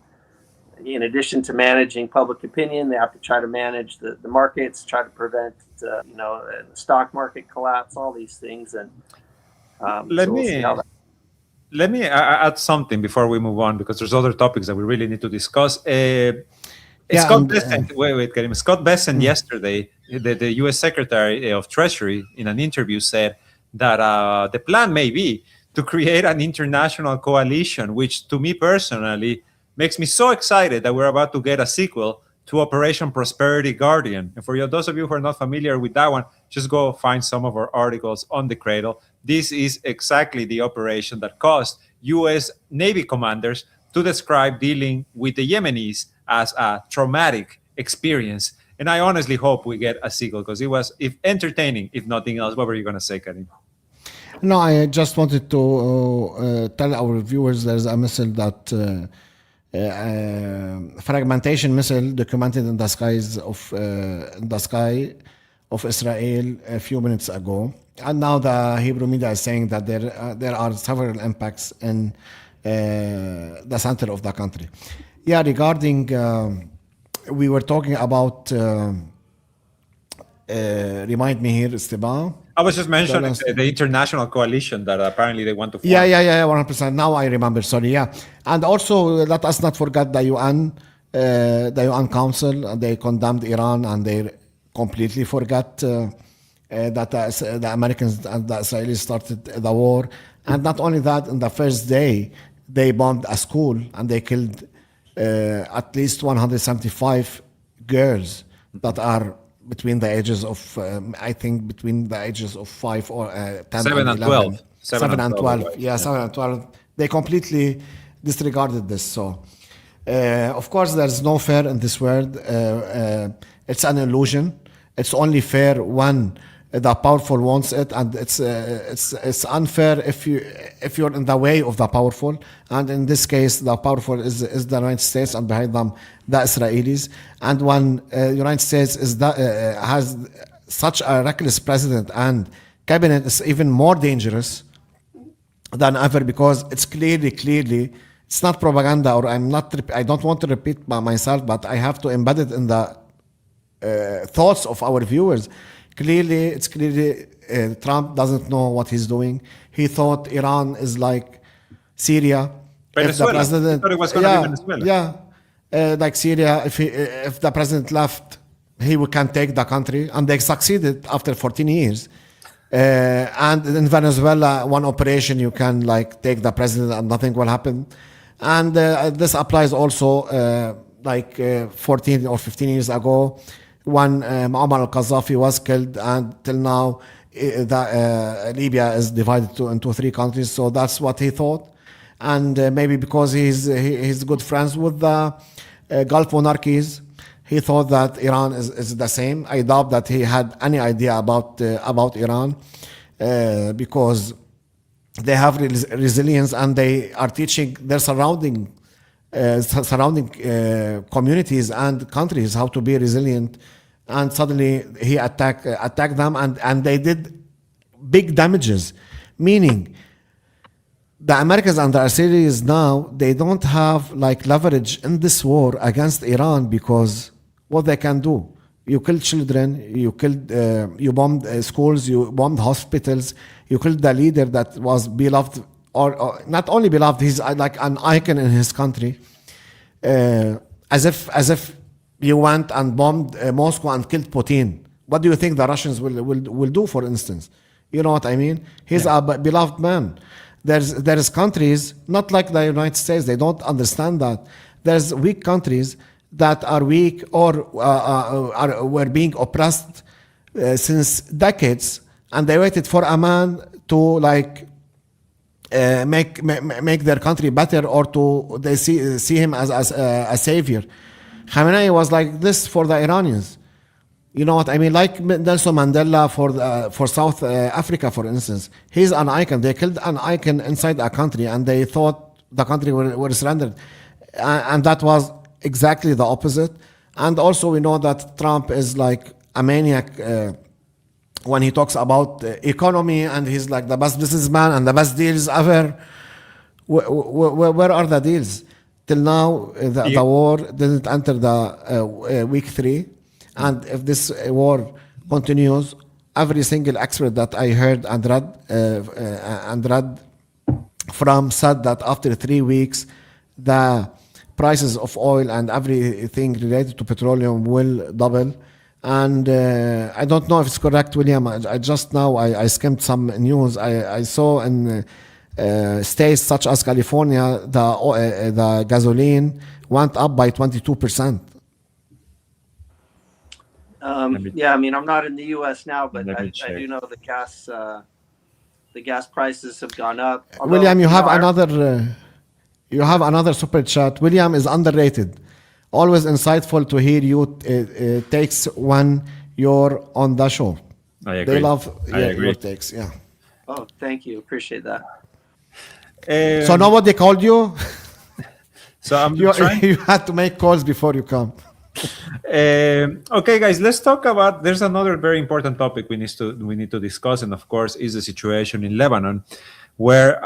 in addition to managing public opinion, they have to try to manage the markets, try to prevent the stock market collapse, all these things. And let me add something before we move on, because there's other topics that we really need to discuss. Scott Bessent yesterday, the U.S. Secretary of Treasury, in an interview said that the plan may be to create an international coalition, which to me personally makes me so excited that we're about to get a sequel to Operation Prosperity Guardian. And for those of you who are not familiar with that one, just go find some of our articles on the Cradle. This is exactly the operation that caused U.S. Navy commanders to describe dealing with the Yemenis as a traumatic experience. And I honestly hope we get a sequel, because it was entertaining, if nothing else. What were you going to say, Karim? No, I just wanted to tell our viewers there's a missile that fragmentation missile documented in the sky of Israel a few minutes ago, and now the Hebrew media is saying that there are several impacts in the center of the country. Yeah, regarding we were talking about. Remind me here, Esteban. I was just mentioning the international coalition that apparently they want to form. Yeah, 100%. Now I remember. Sorry, yeah. And also, let us not forget the UN Council. They condemned Iran, and they completely forgot that the Americans and the Israelis started the war. And not only that, in the first day, they bombed a school and they killed at least 175 girls that are between the ages of, between the ages of 5 or 10 7 and 12. 7 and 12. Yeah, 7 and 12. They completely disregarded this. So, of course, there's no fair in this world. It's an illusion. It's only fair when the powerful wants it, and it's unfair if you're in the way of the powerful. And in this case, the powerful is the United States, and behind them the Israelis. And when United States has such a reckless president and cabinet, is even more dangerous than ever, because it's clearly it's not propaganda, or I don't want to repeat by myself, but I have to embed it in the thoughts of our viewers. It's clearly Trump doesn't know what he's doing. He thought Iran is like Syria. Venezuela. He thought it was going to be Venezuela. Yeah, like Syria. If the president left, he can take the country, and they succeeded after 14 years. And in Venezuela, one operation you can take the president and nothing will happen. And this applies also 14 or 15 years ago, when Muammar al-Qaddafi was killed, and till now Libya is divided into three countries. So that's what he thought, and maybe because he's good friends with the Gulf monarchies, he thought that Iran is the same. I doubt that he had any idea about Iran, because they have resilience, and they are teaching their surrounding communities and countries how to be resilient. And suddenly he attacked them, and they did big damages, meaning the Americans and the Israelis now, they don't have like leverage in this war against Iran, because what they can do, you killed children, you bombed schools, you bombed hospitals, you killed the leader that was beloved, or not only beloved, he's like an icon in his country, as if you went and bombed Moscow and killed Putin. What do you think the Russians will do, for instance? You know what I mean? He's a beloved man. There's countries, not like the United States, they don't understand that. There's weak countries that are weak or were being oppressed since decades, and they waited for a man to like make their country better, or they see him as a savior. Khamenei was like this for the Iranians. You know what I mean? Like Nelson Mandela for South Africa, for instance. He's an icon. They killed an icon inside a country, and they thought the country were surrendered. And that was exactly the opposite. And also we know that Trump is like a maniac when he talks about economy, and he's like the best businessman and the best deals ever. Where are the deals? Till now, the war didn't enter the week 3. And if this war continues, every single expert that I heard and read from said that after 3 weeks, the prices of oil and everything related to petroleum will double. And I don't know if it's correct, William. I just now I skimmed some news. I saw in states such as California, the gasoline went up by 22%. Yeah, I mean, I'm not in the U.S. now, but I do know the gas prices have gone up. Although, William, you have another super chat. William is underrated. Always insightful to hear you takes when you're on the show. I agree. They love agree. your takes. Yeah. Oh, thank you. Appreciate that. So now what they called you? So I'm you trying. had to make calls before you come. Okay, guys, let's talk about. There's another very important topic we need to discuss, and of course, is the situation in Lebanon, where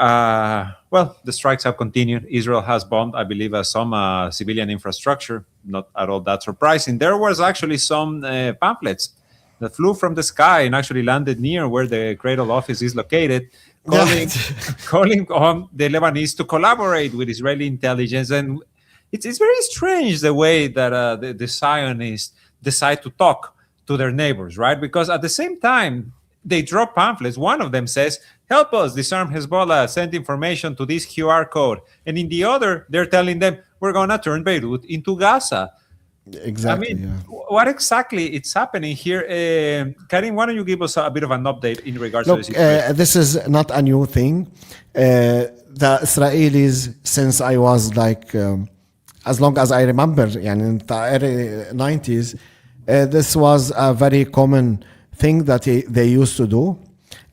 the strikes have continued. Israel has bombed, I believe, some civilian infrastructure. Not at all that surprising. There was actually some pamphlets that flew from the sky and actually landed near where the Cradle office is located, calling on the Lebanese to collaborate with Israeli intelligence. And it's very strange the way that the Zionists decide to talk to their neighbors, right? Because at the same time, they drop pamphlets. One of them says, help us disarm Hezbollah, send information to this QR code. And in the other, they're telling them, we're going to turn Beirut into Gaza. Exactly. I mean, what exactly is happening here? Karim, why don't you give us a bit of an update in regards to the situation? This is not a new thing. The Israelis, since I was like, as long as I remember, in the early 90s, this was a very common thing that they used to do.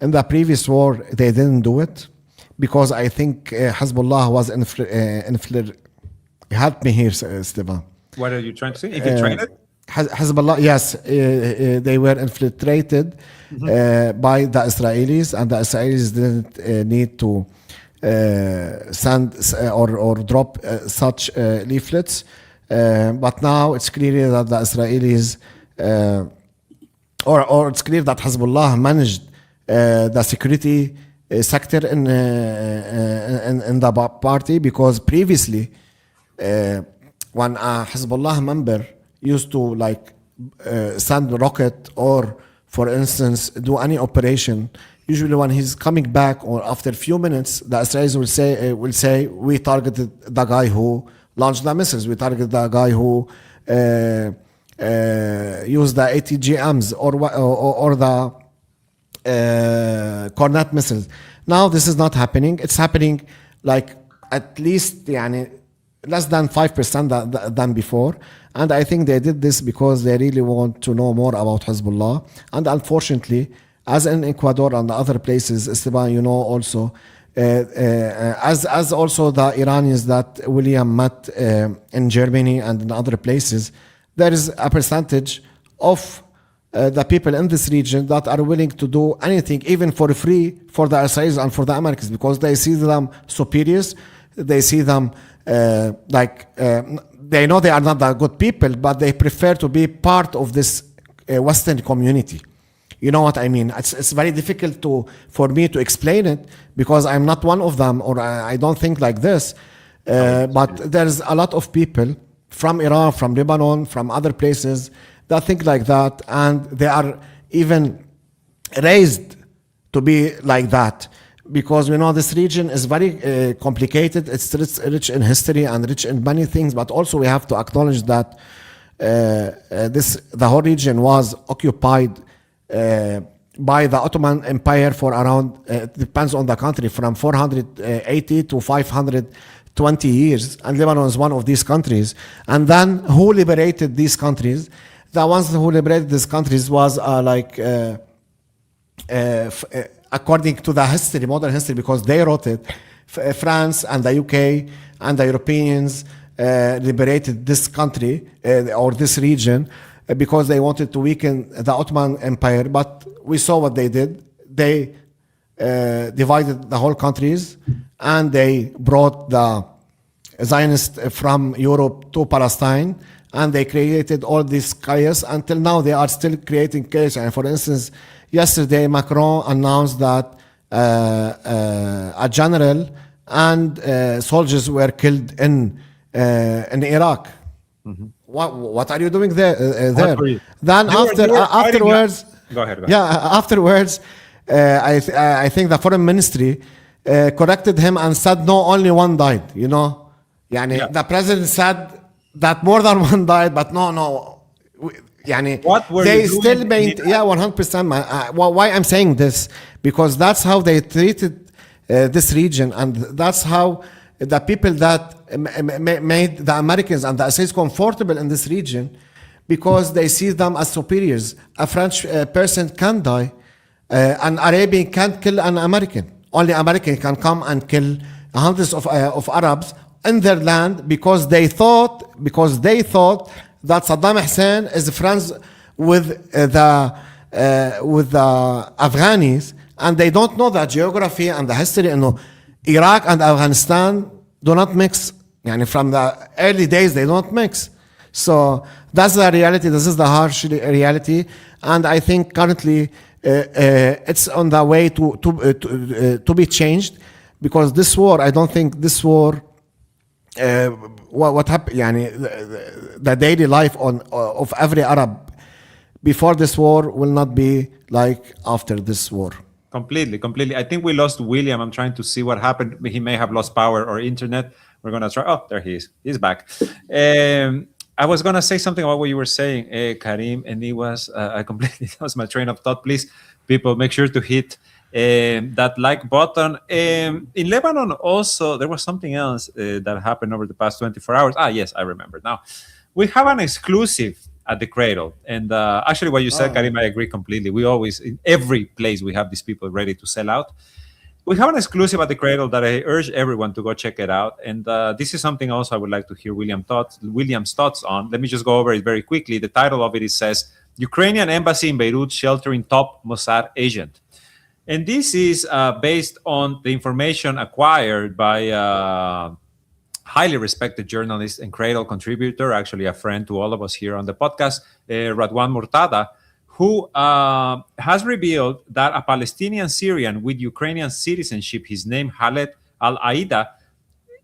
In the previous war, they didn't do it because I think Hezbollah was help me here, Stefan. What are you trying to say? Infiltrated? Hezbollah, yes, they were infiltrated by the Israelis, and the Israelis didn't need to send or drop such leaflets. But now it's clear that the Israelis, or it's clear that Hezbollah managed the security sector in the party, because previously, when a Hezbollah member used to send a rocket or, for instance, do any operation, usually when he's coming back or after a few minutes, the Israelis will say we targeted the guy who launched the missiles, we targeted the guy who used the ATGMs or Cornet missiles. Now this is not happening. It's happening like at least يعني, less than 5% than before. And I think they did this because they really want to know more about Hezbollah. And unfortunately, as in Ecuador and other places, Esteban, you know also, as also the Iranians that William met in Germany and in other places, there is a percentage of the people in this region that are willing to do anything, even for free, for the Israelis and for the Americans, because they see them superiors. They see them they know they are not that good people, but they prefer to be part of this Western community. You know what I mean? It's very difficult for me to explain it because I'm not one of them, or I don't think like this. But there's a lot of people from Iran, from Lebanon, from other places that think like that, and they are even raised to be like that. Because we know this region is very complicated. It's rich in history and rich in many things, but also we have to acknowledge that the whole region was occupied by the Ottoman Empire for around, it depends on the country, from 480 to 520 years. And Lebanon is one of these countries. And then who liberated these countries? The ones who liberated these countries was according to the history, modern history, because they wrote it, France and the UK and the Europeans liberated this country or this region because they wanted to weaken the Ottoman Empire. But we saw what they did. They divided the whole countries and they brought the Zionists from Europe to Palestine, and they created all this chaos. Until now, they are still creating chaos. And for instance, yesterday, Macron announced that a general and soldiers were killed in Iraq. Mm-hmm. What are you doing there? Then afterwards, go ahead. Yeah, afterwards, I think the foreign ministry corrected him and said no, only one died. You know, the president said that more than one died, but no. They still made 100%. Why I'm saying this? Because that's how they treated this region, and that's how the people that made the Americans and the Israelis comfortable in this region, because they see them as superiors. A French person can die, an Arabian can't kill an American. Only American can come and kill hundreds of Arabs in their land because they thought that Saddam Hussein is friends with the Afghanis, and they don't know the geography and the history. And Iraq and Afghanistan do not mix. From the early days, they don't mix. So that's the reality. This is the harsh reality, and I think currently it's on the way to be changed, because this war, I don't think this war. What happened? The daily life of every Arab before this war will not be like after this war. Completely. I think we lost William. I'm trying to see what happened. He may have lost power or internet. We're gonna try. Oh, there he is. He's back. I was gonna say something about what you were saying, Karim, and it was I completely lost my train of thought. Please, people, make sure to hit that like button. In Lebanon also, there was something else that happened over the past 24 hours. Yes, I remember now. We have an exclusive at the Cradle. And actually what you said, Karim, I agree completely. We always, in every place, we have these people ready to sell out. We have an exclusive at the Cradle that I urge everyone to go check it out. And this is something also I would like to hear William's thoughts on. Let me just go over it very quickly. The title of it says, Ukrainian Embassy in Beirut sheltering top Mossad agent. And this is based on the information acquired by highly respected journalist and Cradle contributor, actually a friend to all of us here on the podcast, Radwan Murtada, who has revealed that a Palestinian Syrian with Ukrainian citizenship, his name Khaled Al-Aida,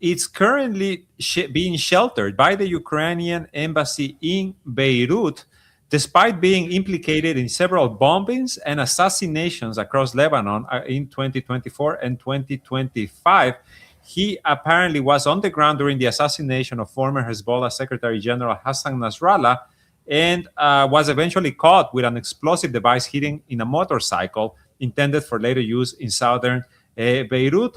is currently being sheltered by the Ukrainian embassy in Beirut, despite being implicated in several bombings and assassinations across Lebanon in 2024 and 2025. He apparently was on the ground during the assassination of former Hezbollah Secretary General Hassan Nasrallah, and was eventually caught with an explosive device hidden in a motorcycle intended for later use in southern Beirut.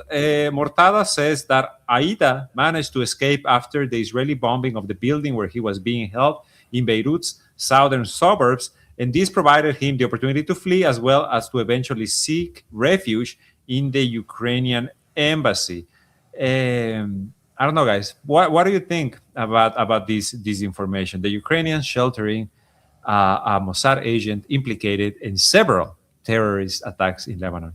Mortada says that Aida managed to escape after the Israeli bombing of the building where he was being held in Beirut's southern suburbs, and this provided him the opportunity to flee as well as to eventually seek refuge in the Ukrainian embassy. I don't know, guys. What do you think about this information? The Ukrainians sheltering a Mossad agent implicated in several terrorist attacks in Lebanon.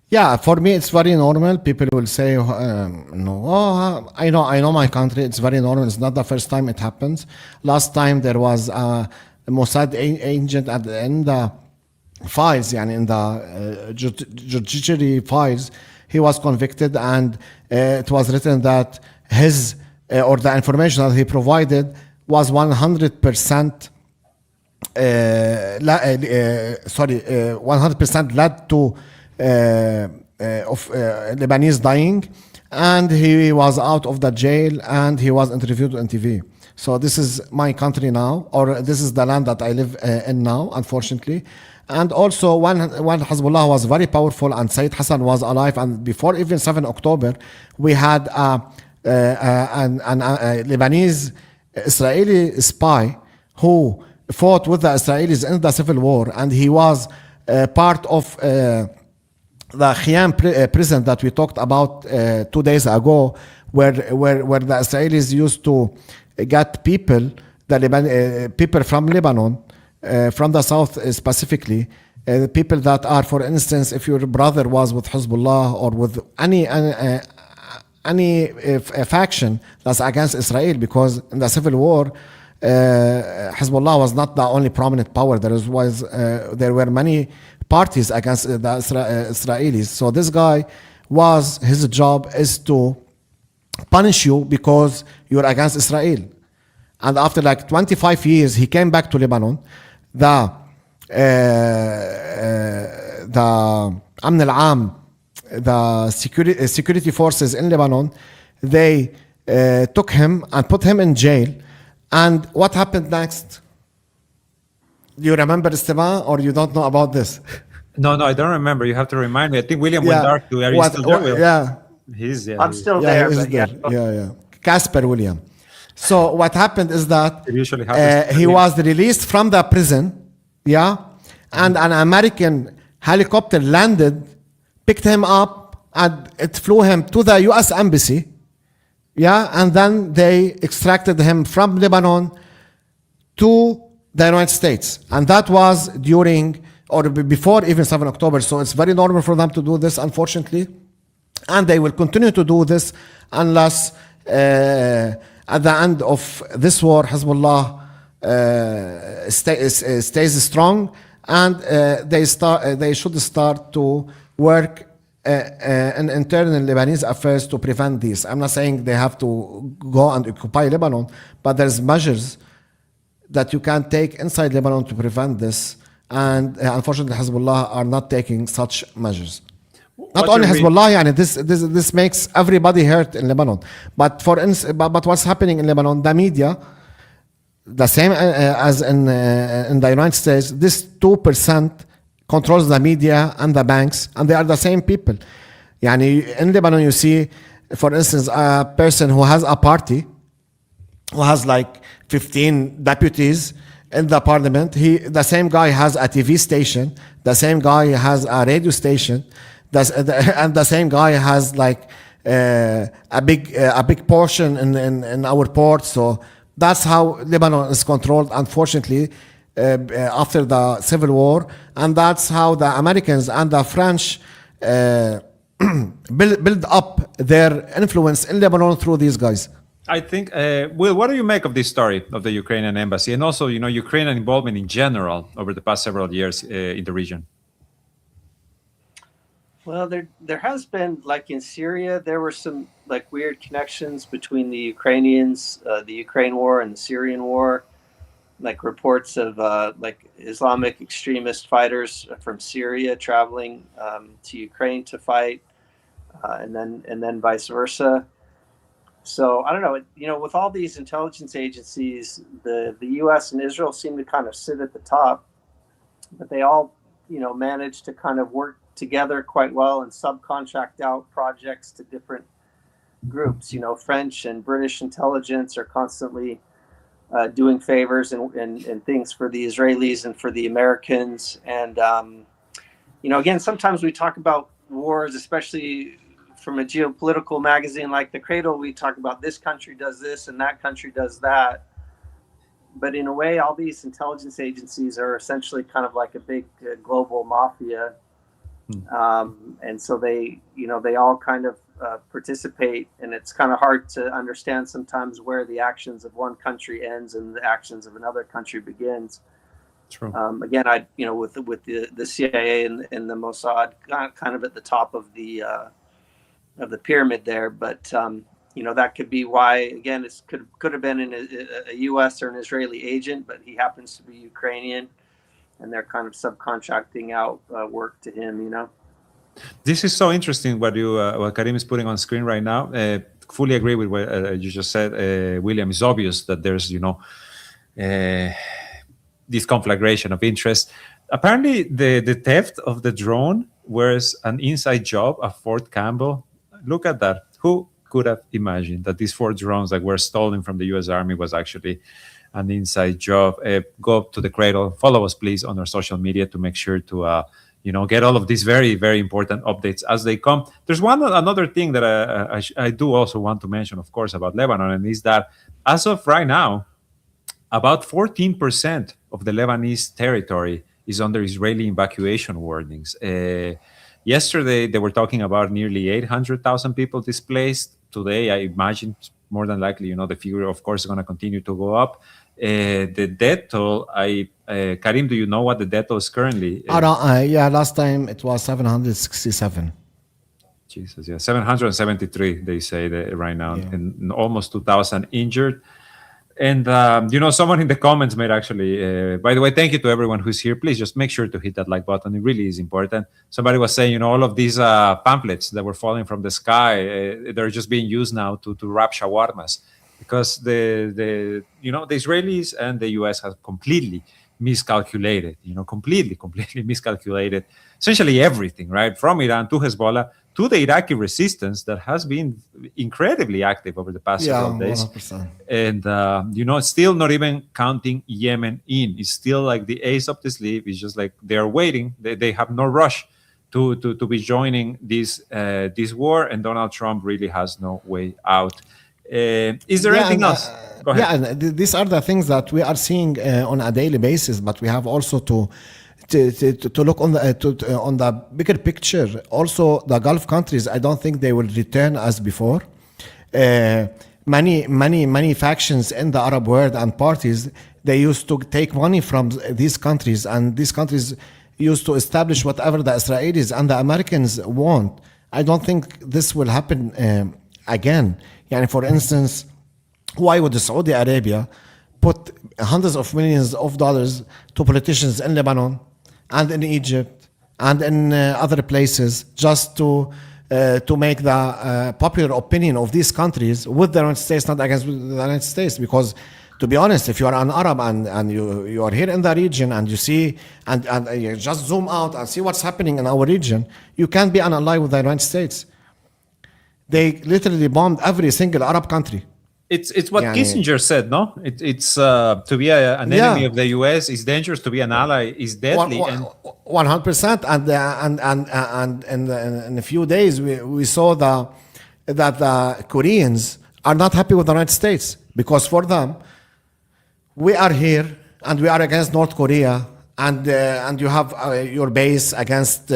Yeah, for me it's very normal. People will say, "No, I know my country. It's very normal. It's not the first time it happens. Last time there was a Mossad agent in the files, yani in the judiciary files. He was convicted, and it was written that his or the information that he provided was 100%. 100% led to of Lebanese dying, and he was out of the jail and he was interviewed on TV. So this is my country now, or this is the land that I live in now, unfortunately. And also when Hezbollah was very powerful and Said Hassan was alive, and before even 7 October, we had a Lebanese Israeli spy who fought with the Israelis in the civil war, and he was part of the Khiam prison that we talked about 2 days ago, where the Israelis used to get people, people from Lebanon, from the south specifically, people that are, for instance, if your brother was with Hezbollah or with any faction that's against Israel, because in the civil war, Hezbollah was not the only prominent power. There were many parties against the Israelis. So this guy his job is to punish you because you're against Israel. And after like 25 years, he came back to Lebanon. The Amn al-Am, the security forces in Lebanon, they took him and put him in jail. And what happened next? Do you remember, Esteban, or you don't know about this? No, I don't remember. You have to remind me. I think William went dark too. Are you still there, Will? Yeah. I'm still there. He's there. Yeah. Casper William. So what happened is that It usually happens. he was released from the prison, and an American helicopter landed, picked him up, and it flew him to the U.S. embassy, and then they extracted him from Lebanon to the United States, and that was during or before even 7 October. So it's very normal for them to do this, unfortunately, and they will continue to do this unless at the end of this war, Hezbollah stays strong, and they should start to work in internal Lebanese affairs to prevent this. I'm not saying they have to go and occupy Lebanon, but there's measures that you can take inside Lebanon to prevent this, and unfortunately Hezbollah are not taking such measures. Not only Hezbollah, this makes everybody hurt in Lebanon. But but what's happening in Lebanon? The media, the same as in the United States, this 2% controls the media and the banks, and they are the same people. In Lebanon, you see, for instance, a person who has a party, who has like 15 deputies in the parliament. The same guy has a TV station. The same guy has a radio station. And the same guy has like a big portion in our port. So that's how Lebanon is controlled, unfortunately, after the civil war, and that's how the Americans and the French build up their influence in Lebanon through these guys. I think, Will, what do you make of this story of the Ukrainian embassy, and also, Ukrainian involvement in general over the past several years in the region? Well, there has been, like in Syria, there were some like weird connections between the Ukrainians, the Ukraine war and the Syrian war, like reports of like Islamic extremist fighters from Syria traveling to Ukraine to fight, and then vice versa. So I don't know, with all these intelligence agencies, the U.S. and Israel seem to kind of sit at the top, but they all, managed to kind of work together quite well and subcontract out projects to different groups. French and British intelligence are constantly doing favors and things for the Israelis and for the Americans. And, again, sometimes we talk about wars, especially from a geopolitical magazine like The Cradle, we talk about this country does this and that country does that. But in a way, all these intelligence agencies are essentially kind of like a big global mafia. And so they all kind of participate, and it's kind of hard to understand sometimes where the actions of one country ends and the actions of another country begins. True. Again, with the CIA and the Mossad kind of at the top of the pyramid there, but that could be why, again, it could have been a U.S. or an Israeli agent, but he happens to be Ukrainian, and they're kind of subcontracting out work to him. This is so interesting what Karim is putting on screen right now. Fully agree with what you just said, William. It's obvious that there's this conflagration of interest. Apparently, the theft of the drone was an inside job at Fort Campbell. Look at that. Who could have imagined that these 4 drones that were stolen from the U.S. Army was actually an inside job? Go up to The Cradle. Follow us, please, on our social media to make sure to get all of these very, very important updates as they come. There's another thing that I do also want to mention, of course, about Lebanon, and is that as of right now, about 14% of the Lebanese territory is under Israeli evacuation warnings. Yesterday, they were talking about nearly 800,000 people displaced. Today, I imagine more than likely, the figure, of course, is going to continue to go up. The death toll, Karim, do you know what the death toll is currently? Last time it was 767. Jesus, yeah, 773, they say right now, and almost 2,000 injured. And, someone in the comments made actually, by the way, thank you to everyone who's here. Please just make sure to hit that like button. It really is important. Somebody was saying, all of these pamphlets that were falling from the sky, they're just being used now to wrap shawarmas, because the Israelis and the US have completely miscalculated, completely miscalculated essentially everything, right? From Iran to Hezbollah to the Iraqi resistance that has been incredibly active over the past several days. 100%. And, still not even counting Yemen in. It's still like the ace up the sleeve. It's just like they're waiting. They have no rush to be joining this war, and Donald Trump really has no way out. Is there anything else? Go ahead. Yeah, and these are the things that we are seeing on a daily basis, but we have also to look on the bigger picture. Also, the Gulf countries, I don't think they will return as before. Many factions in the Arab world and parties, they used to take money from these countries, and these countries used to establish whatever the Israelis and the Americans want. I don't think this will happen again. Yani, for instance, why would Saudi Arabia put hundreds of millions of dollars to politicians in Lebanon and in Egypt and in other places just to make the popular opinion of these countries with the United States, not against the United States? Because, to be honest, if you are an Arab and you are here in the region and you see and you just zoom out and see what's happening in our region, you can't be an ally with the United States. They literally bombed every single Arab country. It's what Kissinger said, no? It's to be an enemy of the U.S. is dangerous. To be an ally is deadly. 100%. And in a few days, we saw that the Koreans are not happy with the United States, because for them, we are here and we are against North Korea, and you have your base against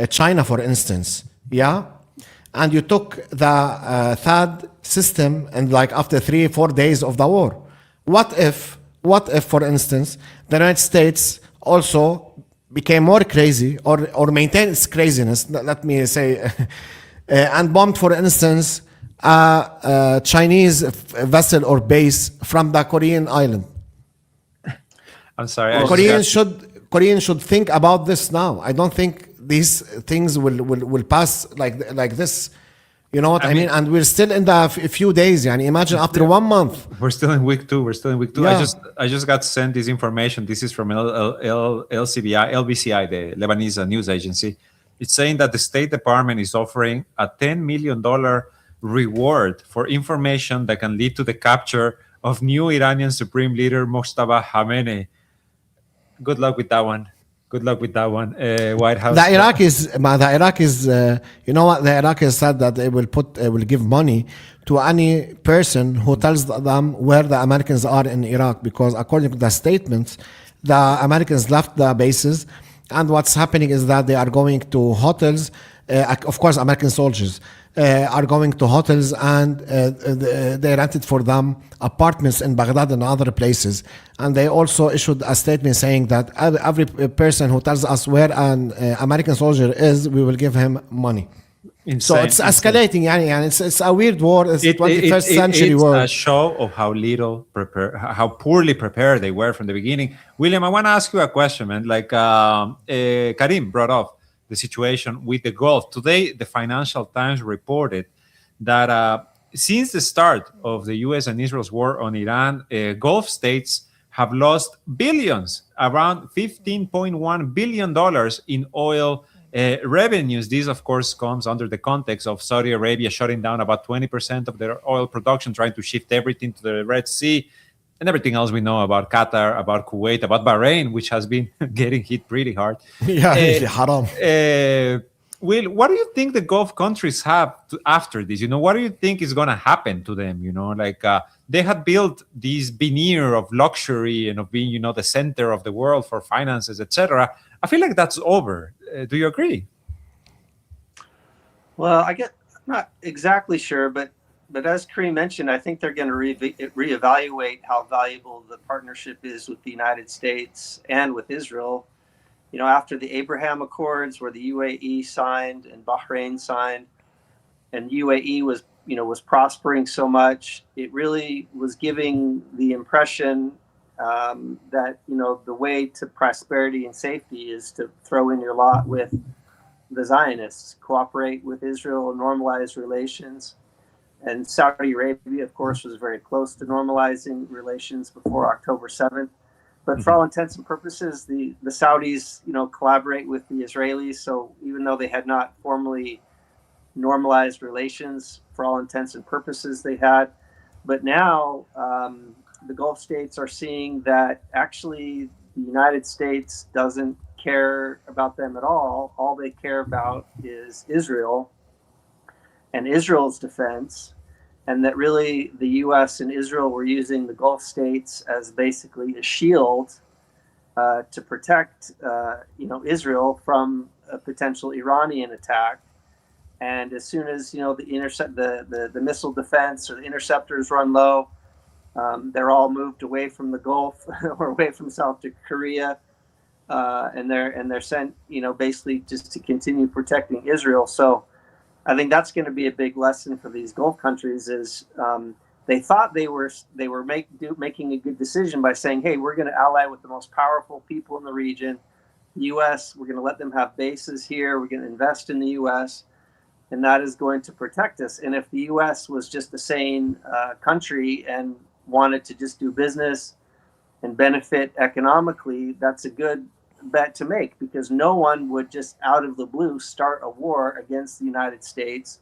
China, for instance, and you took the THAAD system, and like after 3-4 days of the war, what if, for instance, the United States also became more crazy or maintained its craziness, let me say, and bombed, for instance, a Chinese vessel or base from the Korean island? I'm sorry. Koreans should think about this now. I don't think these things will pass like this You know what I mean? And we're still in the few days. Yani imagine after 1 month. We're still in week 2. Yeah. I just got sent this information. This is from LBCI, the Lebanese news agency. It's saying that the State Department is offering a $10 million reward for information that can lead to the capture of new Iranian Supreme Leader Mojtaba Khamenei. Good luck with that one. White House. The Iraqis, you know what? The Iraqis said that they will give money to any person who tells them where the Americans are in Iraq, because according to the statements, the Americans left the bases, and what's happening is that they are going to hotels. Of course, American soldiers are going to hotels, and they rented for them apartments in Baghdad and other places. And they also issued a statement saying that every person who tells us where an American soldier is, we will give him money. Insane, so it's escalating, and it's a weird war. It's 21st century war. It's a show of how poorly prepared they were from the beginning. William, I want to ask you a question, man. Like Karim brought up the situation with the Gulf. Today, the Financial Times reported that since the start of the U.S. and Israel's war on Iran, Gulf states have lost billions, around $15.1 billion in oil revenues. This, of course, comes under the context of Saudi Arabia shutting down about 20% of their oil production, trying to shift everything to the Red Sea, and everything else we know about Qatar, about Kuwait, about Bahrain, which has been getting hit pretty hard. Yeah, haram. Will, what do you think the Gulf countries have after this? What do you think is going to happen to them? They had built this veneer of luxury and of being, the center of the world for finances, etc. I feel like that's over. Do you agree? Well, I'm not exactly sure, but as Kareem mentioned, I think they're going to reevaluate how valuable the partnership is with the United States and with Israel. After the Abraham Accords, where the UAE signed and Bahrain signed, and UAE was prospering so much, it really was giving the impression that the way to prosperity and safety is to throw in your lot with the Zionists, cooperate with Israel, normalize relations. And Saudi Arabia, of course, was very close to normalizing relations before October 7th. But for all intents and purposes, the Saudis, collaborate with the Israelis. So even though they had not formally normalized relations, for all intents and purposes, they had. But now the Gulf states are seeing that actually the United States doesn't care about them at all. All they care about is Israel and Israel's defense, and that really the U.S. and Israel were using the Gulf states as basically a shield to protect, Israel from a potential Iranian attack. And as soon as the missile defense or the interceptors run low, they're all moved away from the Gulf or away from South Korea, and they're sent, basically just to continue protecting Israel. So I think that's going to be a big lesson for these Gulf countries. Is they thought they were making a good decision by saying, hey, we're going to ally with the most powerful people in the region, U.S. We're going to let them have bases here. We're going to invest in the U.S. and that is going to protect us. And if the U.S. was just a sane country and wanted to just do business and benefit economically, that's a good bet to make, because no one would just out of the blue start a war against the United States,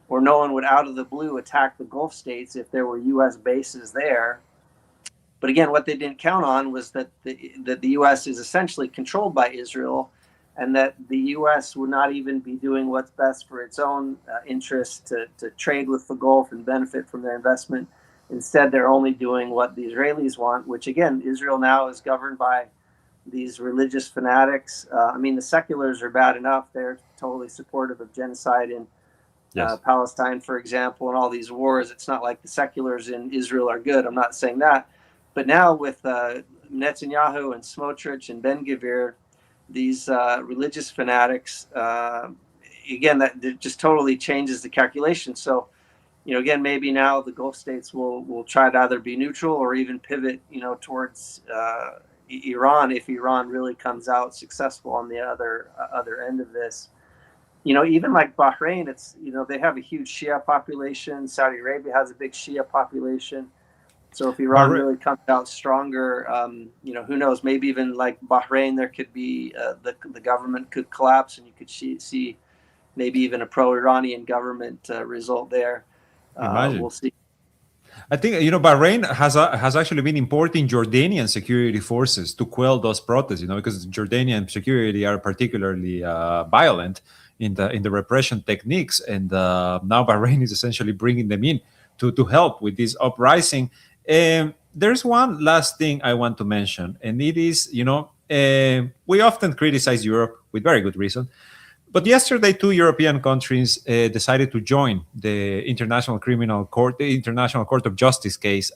or no one would out of the blue attack the Gulf states if there were U.S. bases there. But again, what they didn't count on was that the U.S. is essentially controlled by Israel, and that the U.S. would not even be doing what's best for its own interests to trade with the Gulf and benefit from their investment. Instead, they're only doing what the Israelis want, which again, Israel now is governed by these religious fanatics. The seculars are bad enough. They're totally supportive of genocide in Palestine, for example, and all these wars. It's not like the seculars in Israel are good. I'm not saying that. But now with Netanyahu and Smotrich and Ben-Gvir, these religious fanatics, again, that just totally changes the calculation. So, again, maybe now the Gulf states will try to either be neutral or even pivot, towards Iran if Iran really comes out successful on the other end of this. even like Bahrain, it's, they have a huge Shia population. Saudi Arabia has a big Shia population. So if Iran really comes out stronger, who knows? Maybe even like Bahrain, there could be the government could collapse, and you could see maybe even a pro-Iranian government result there. We'll see. I think Bahrain has actually been importing Jordanian security forces to quell those protests. Because Jordanian security are particularly violent in the repression techniques, and now Bahrain is essentially bringing them in to help with this uprising. There's one last thing I want to mention, and it is, we often criticize Europe with very good reason. But yesterday, 2 European countries decided to join the International Criminal Court, the International Court of Justice case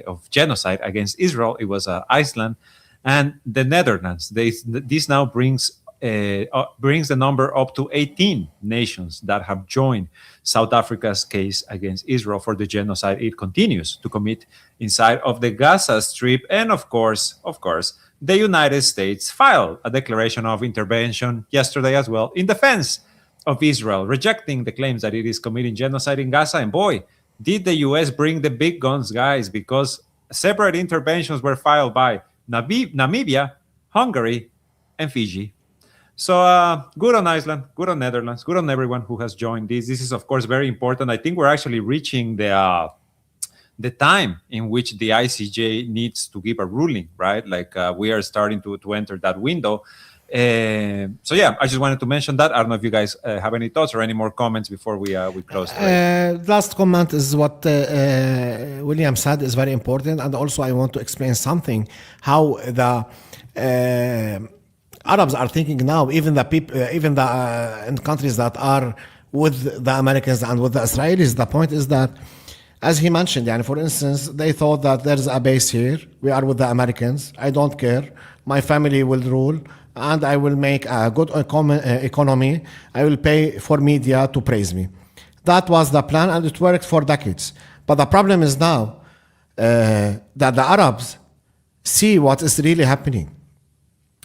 of genocide against Israel. It was Iceland and the Netherlands. This now brings the number up to 18 nations that have joined South Africa's case against Israel for the genocide it continues to commit inside of the Gaza Strip. And of course, the United States filed a declaration of intervention yesterday as well in defense of Israel, rejecting the claims that it is committing genocide in Gaza. And boy, did the US bring the big guns, guys, because separate interventions were filed by Namibia, Hungary, and Fiji. So good on Iceland, good on Netherlands, good on everyone who has joined this. This is, of course, very important. I think we're actually reaching the time in which the ICJ needs to give a ruling, right? Like we are starting to enter that window. So yeah, I just wanted to mention that. I don't know if you guys have any thoughts or any more comments before we close. Last comment is what William said is very important, and also I want to explain something how the Arabs are thinking now. Even the people, even the in countries that are with the Americans and with the Israelis. The point is that, as he mentioned, for instance, they thought that there's a base here. We are with the Americans. I don't care. My family will rule, and I will make a good economy. I will pay for media to praise me. That was the plan, and it worked for decades. But the problem is now that the Arabs see what is really happening.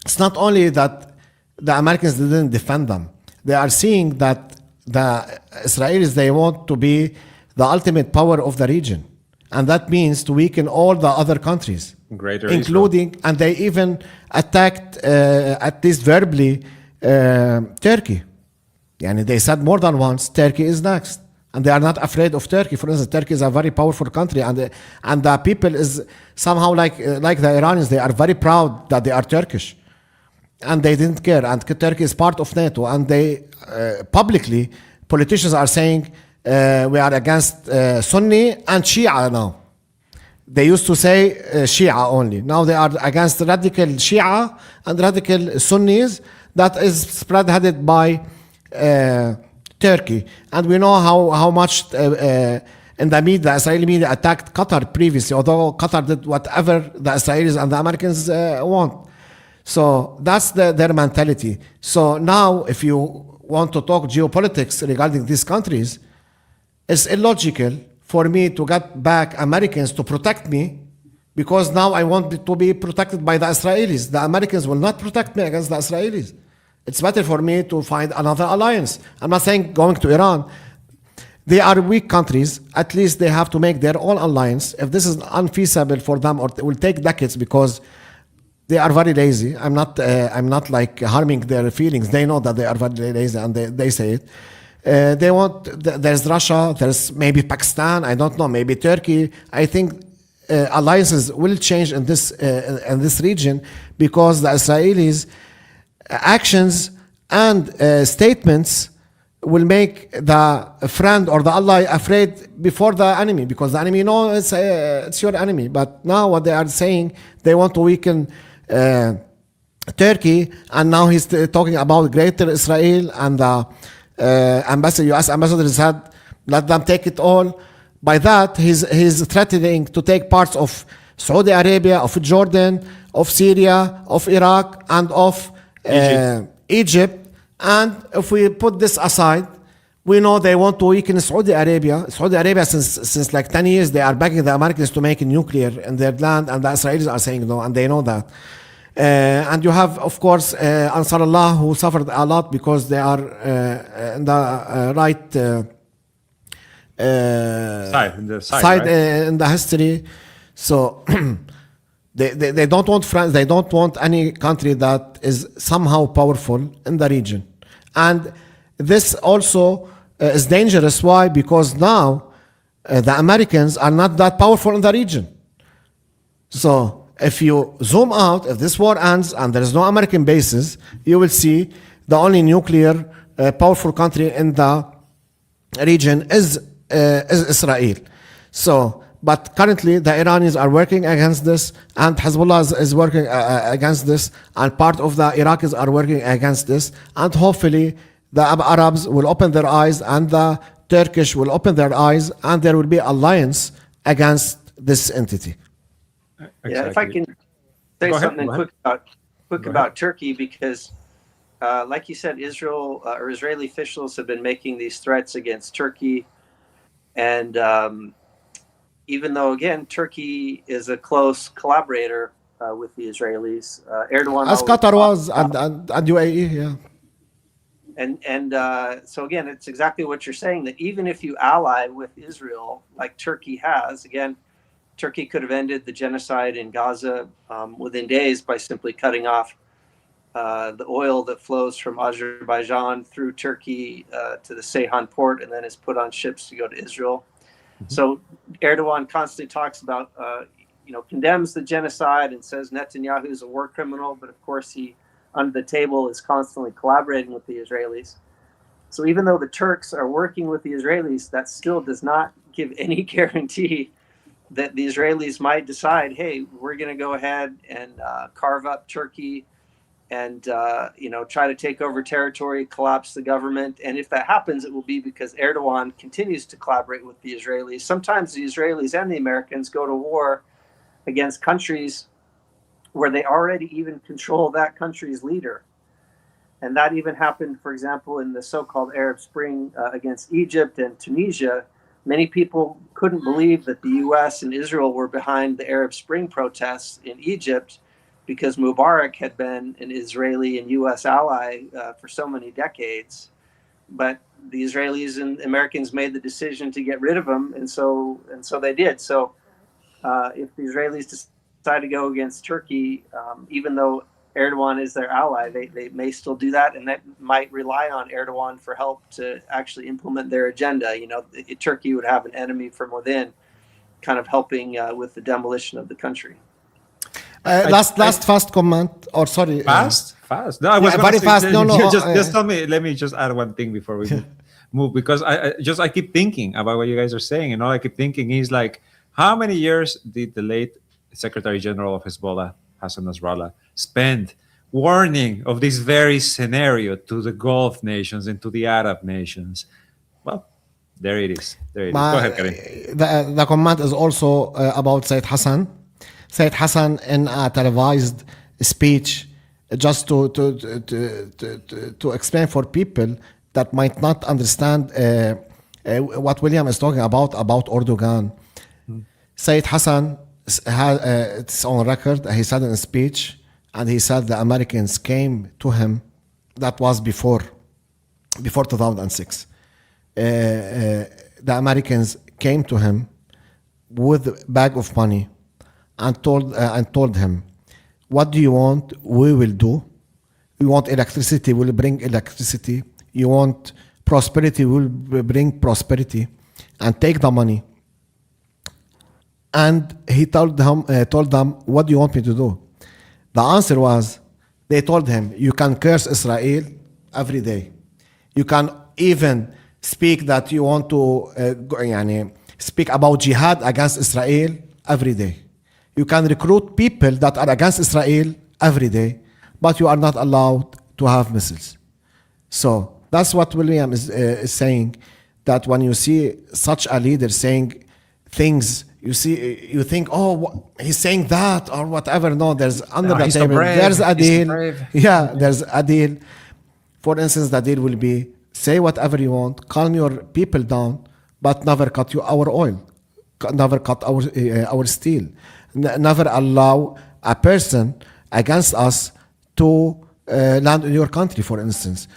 It's not only that the Americans didn't defend them. They are seeing that the Israelis, they want to be the ultimate power of the region. And that means to weaken all the other countries, including, Israel. And they even attacked, at least verbally, Turkey. They said more than once, Turkey is next. And they are not afraid of Turkey. For instance, Turkey is a very powerful country, and the people is somehow like the Iranians. They are very proud that they are Turkish. And they didn't care. And Turkey is part of NATO. And they publicly, politicians are saying, we are against Sunni and Shia now. They used to say Shia only. Now they are against radical Shia and radical Sunnis that is spearheaded by Turkey. And we know how much in the media, the Israeli media attacked Qatar previously, although Qatar did whatever the Israelis and the Americans want. So that's their mentality. So now if you want to talk geopolitics regarding these countries, it's illogical for me to get back Americans to protect me, because now I want to be protected by the Israelis. The Americans will not protect me against the Israelis. It's better for me to find another alliance. I'm not saying going to Iran. They are weak countries. At least they have to make their own alliance. If this is unfeasible for them, or it will take decades, because they are very lazy. I'm not like harming their feelings. They know that they are very lazy, and they say it. They want. There's Russia. There's maybe Pakistan. I don't know. Maybe Turkey. I think alliances will change in this region, because the Israelis' actions and statements will make the friend or the ally afraid before the enemy, because the enemy knows it's your enemy. But now what they are saying, they want to weaken Turkey, and now he's talking about Greater Israel, and the U.S. ambassador said, let them take it all. By that, he's threatening to take parts of Saudi Arabia, of Jordan, of Syria, of Iraq, and of Egypt. And if we put this aside, we know they want to weaken Saudi Arabia. Saudi Arabia, since like 10 years, they are begging the Americans to make nuclear in their land, and the Israelis are saying no, and they know that. And you have, of course, Ansar Allah, who suffered a lot because they are in the right side, right? in the history. So they don't want France. They don't want any country that is somehow powerful in the region. And this also is dangerous. Why? Because now the Americans are not that powerful in the region. So if you zoom out, if this war ends and there is no American bases, you will see the only nuclear powerful country in the region is Israel. So, but currently the Iranians are working against this, and Hezbollah is working against this, and part of the Iraqis are working against this, and hopefully the Arabs will open their eyes and the Turkish will open their eyes, and there will be alliance against this entity. Exactly. Yeah, if I can say something quick about Turkey, because like you said, Israel or Israeli officials have been making these threats against Turkey. And even though, again, Turkey is a close collaborator with the Israelis, Erdogan... As Qatar was and UAE, yeah. And so, again, it's exactly what you're saying, that even if you ally with Israel, like Turkey has, again, Turkey could have ended the genocide in Gaza within days by simply cutting off the oil that flows from Azerbaijan through Turkey to the Ceyhan port and then is put on ships to go to Israel. Mm-hmm. So Erdogan constantly talks about, condemns the genocide and says Netanyahu is a war criminal, but of course he, under the table, is constantly collaborating with the Israelis. So even though the Turks are working with the Israelis, that still does not give any guarantee that the Israelis might decide, hey, we're going to go ahead and carve up Turkey and try to take over territory, collapse the government. And if that happens, it will be because Erdogan continues to collaborate with the Israelis. Sometimes the Israelis and the Americans go to war against countries where they already even control that country's leader. And that even happened, for example, in the so-called Arab Spring against Egypt and Tunisia. Many people couldn't believe that the U.S. and Israel were behind the Arab Spring protests in Egypt, because Mubarak had been an Israeli and U.S. ally for so many decades. But the Israelis and Americans made the decision to get rid of him, and so they did. So if the Israelis decide to go against Turkey, even though Erdogan is their ally, they may still do that, and that might rely on Erdogan for help to actually implement their agenda. Turkey would have an enemy from within, kind of helping with the demolition of the country. Last fast comment, or sorry. Fast? No, I was very fast. No. Just tell me. Let me just add one thing before we move, because I keep thinking about what you guys are saying, and all I keep thinking is, like, how many years did the late Secretary General of Hezbollah, Hassan Nasrallah, spend warning of this very scenario to the Gulf nations and to the Arab nations? Well, there it is. Go ahead, Karim. The comment is also about Said Hassan. Said Hassan, in a televised speech, just to explain for people that might not understand what William is talking about Erdogan. Said Hassan, it's on record, he said in a speech, and he said the Americans came to him, that was before 2006. The Americans came to him with a bag of money and told him, what do you want? We will do. You want electricity? We'll bring electricity. You want prosperity? We'll bring prosperity. And take the money. And he told them, what do you want me to do? The answer was, they told him, you can curse Israel every day. You can even speak that you want to speak about jihad against Israel every day. You can recruit people that are against Israel every day, but you are not allowed to have missiles. So that's what William is saying, that when you see such a leader saying things, you think, he's saying that or whatever. No, there's under the table, there's a deal. Yeah, there's a deal. For instance, the deal will be, say whatever you want, calm your people down, but never cut our oil, never cut our steel, never allow a person against us to land in your country, for instance.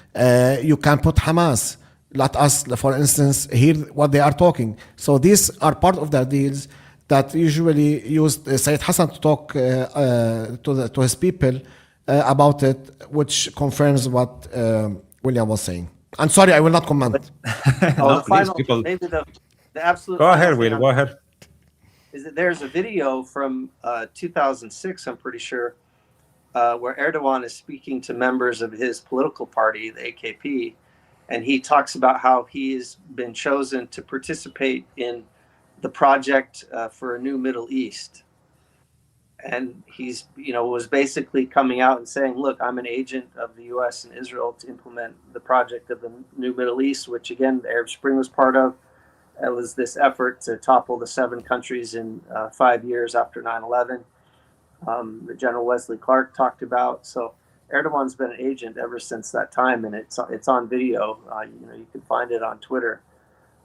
You can put Hamas. Let us, for instance, hear what they are talking. So these are part of the deals that usually used Sayyid Hassan to talk to his people about it, which confirms what William was saying. I'm sorry, I will not comment. The final, maybe the absolute. Go ahead, Will. Go ahead. Is that there's a video from 2006, I'm pretty sure, where Erdogan is speaking to members of his political party, the AKP, and he talks about how he's been chosen to participate in the project for a new Middle East. And he's, was basically coming out and saying, look, I'm an agent of the US and Israel to implement the project of the new Middle East, which again, the Arab Spring was part of. It was this effort to topple the 7 countries in 5 years after 9/11 that General Wesley Clark talked about. So Erdogan's been an agent ever since that time, and it's on video. You can find it on Twitter.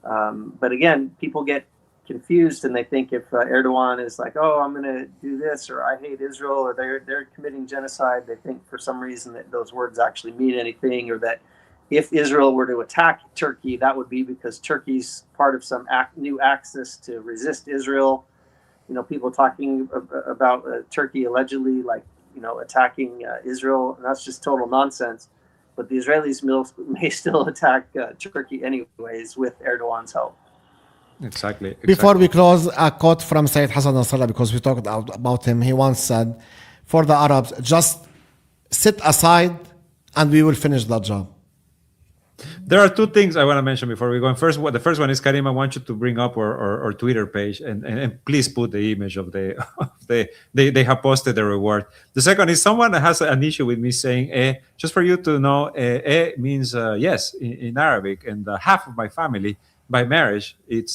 But again, people get confused and they think if Erdogan is like, oh, I'm going to do this, or I hate Israel, or they're committing genocide, they think for some reason that those words actually mean anything, or that if Israel were to attack Turkey, that would be because Turkey's part of some new axis to resist Israel. People talking about Turkey allegedly attacking Israel, and that's just total nonsense. But the Israelis may still attack Turkey anyways with Erdogan's help. Exactly. Before we close, a quote from Sayyid Hassan Nasrallah, because we talked about him. He once said, for the Arabs, just sit aside and we will finish that job. There are 2 things I want to mention before we go. The first one is, Karim, I want you to bring up our Twitter page and please put the image of they have posted the reward. The second is, someone has an issue with me saying just for you to know, means yes in Arabic, and half of my family by marriage it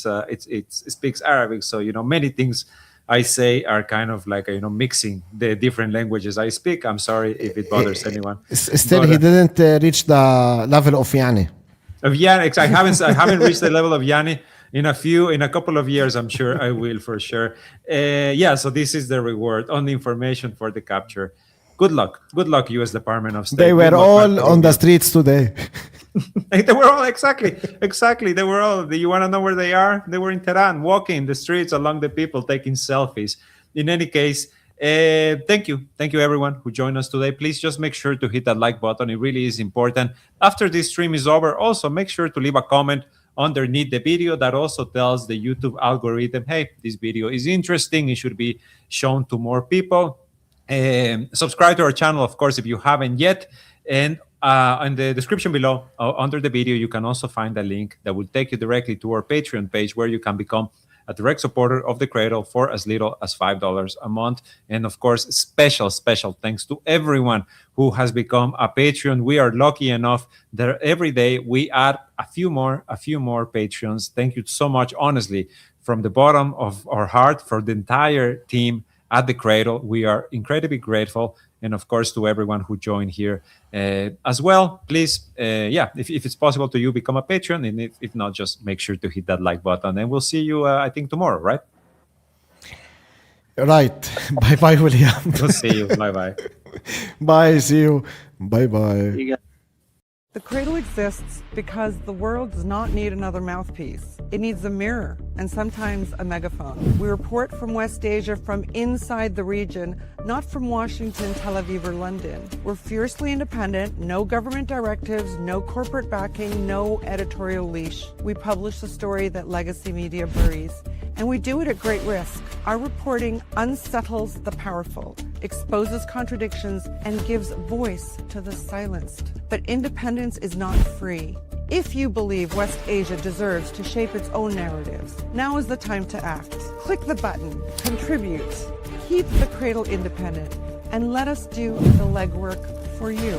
speaks Arabic. So many things I say are kind of like mixing the different languages I speak. I'm sorry if it bothers anyone. Still, he didn't reach the level of Yani. Of Yani, I haven't reached the level of Yani. In a couple of years, I'm sure I will, for sure. So this is the reward on the information for the capture. Good luck, U.S. Department of State. They were all on the streets today. They were all exactly. They were all. Do you want to know where they are? They were in Tehran, walking the streets along the people, taking selfies. In any case, thank you everyone who joined us today. Please just make sure to hit that like button. It really is important. After this stream is over, also make sure to leave a comment underneath the video that also tells the YouTube algorithm, hey, this video is interesting. It should be shown to more people. Subscribe to our channel, of course, if you haven't yet. And in the description below, under the video, you can also find a link that will take you directly to our Patreon page, where you can become a direct supporter of The Cradle for as little as $5 a month. And of course, special thanks to everyone who has become a Patreon. We are lucky enough that every day we add a few more Patreons. Thank you so much, honestly, from the bottom of our heart, for the entire team at The Cradle. We are incredibly grateful. And of course, to everyone who joined here as well. Please, if it's possible to you, become a patron. And if not, just make sure to hit that like button. And we'll see you, I think, tomorrow, right? Right. Bye-bye, William. We'll see you. Bye-bye. Bye. See you. Bye-bye. The Cradle exists because the world does not need another mouthpiece. It needs a mirror and sometimes a megaphone. We report from West Asia, from inside the region, not from Washington, Tel Aviv, or London. We're fiercely independent, no government directives, no corporate backing, no editorial leash. We publish the story that legacy media buries, and we do it at great risk. Our reporting unsettles the powerful, exposes contradictions, and gives voice to the silenced. But independence is not free. If you believe West Asia deserves to shape its own narratives, now is the time to act. Click the button, contribute, keep the Cradle independent, and let us do the legwork for you.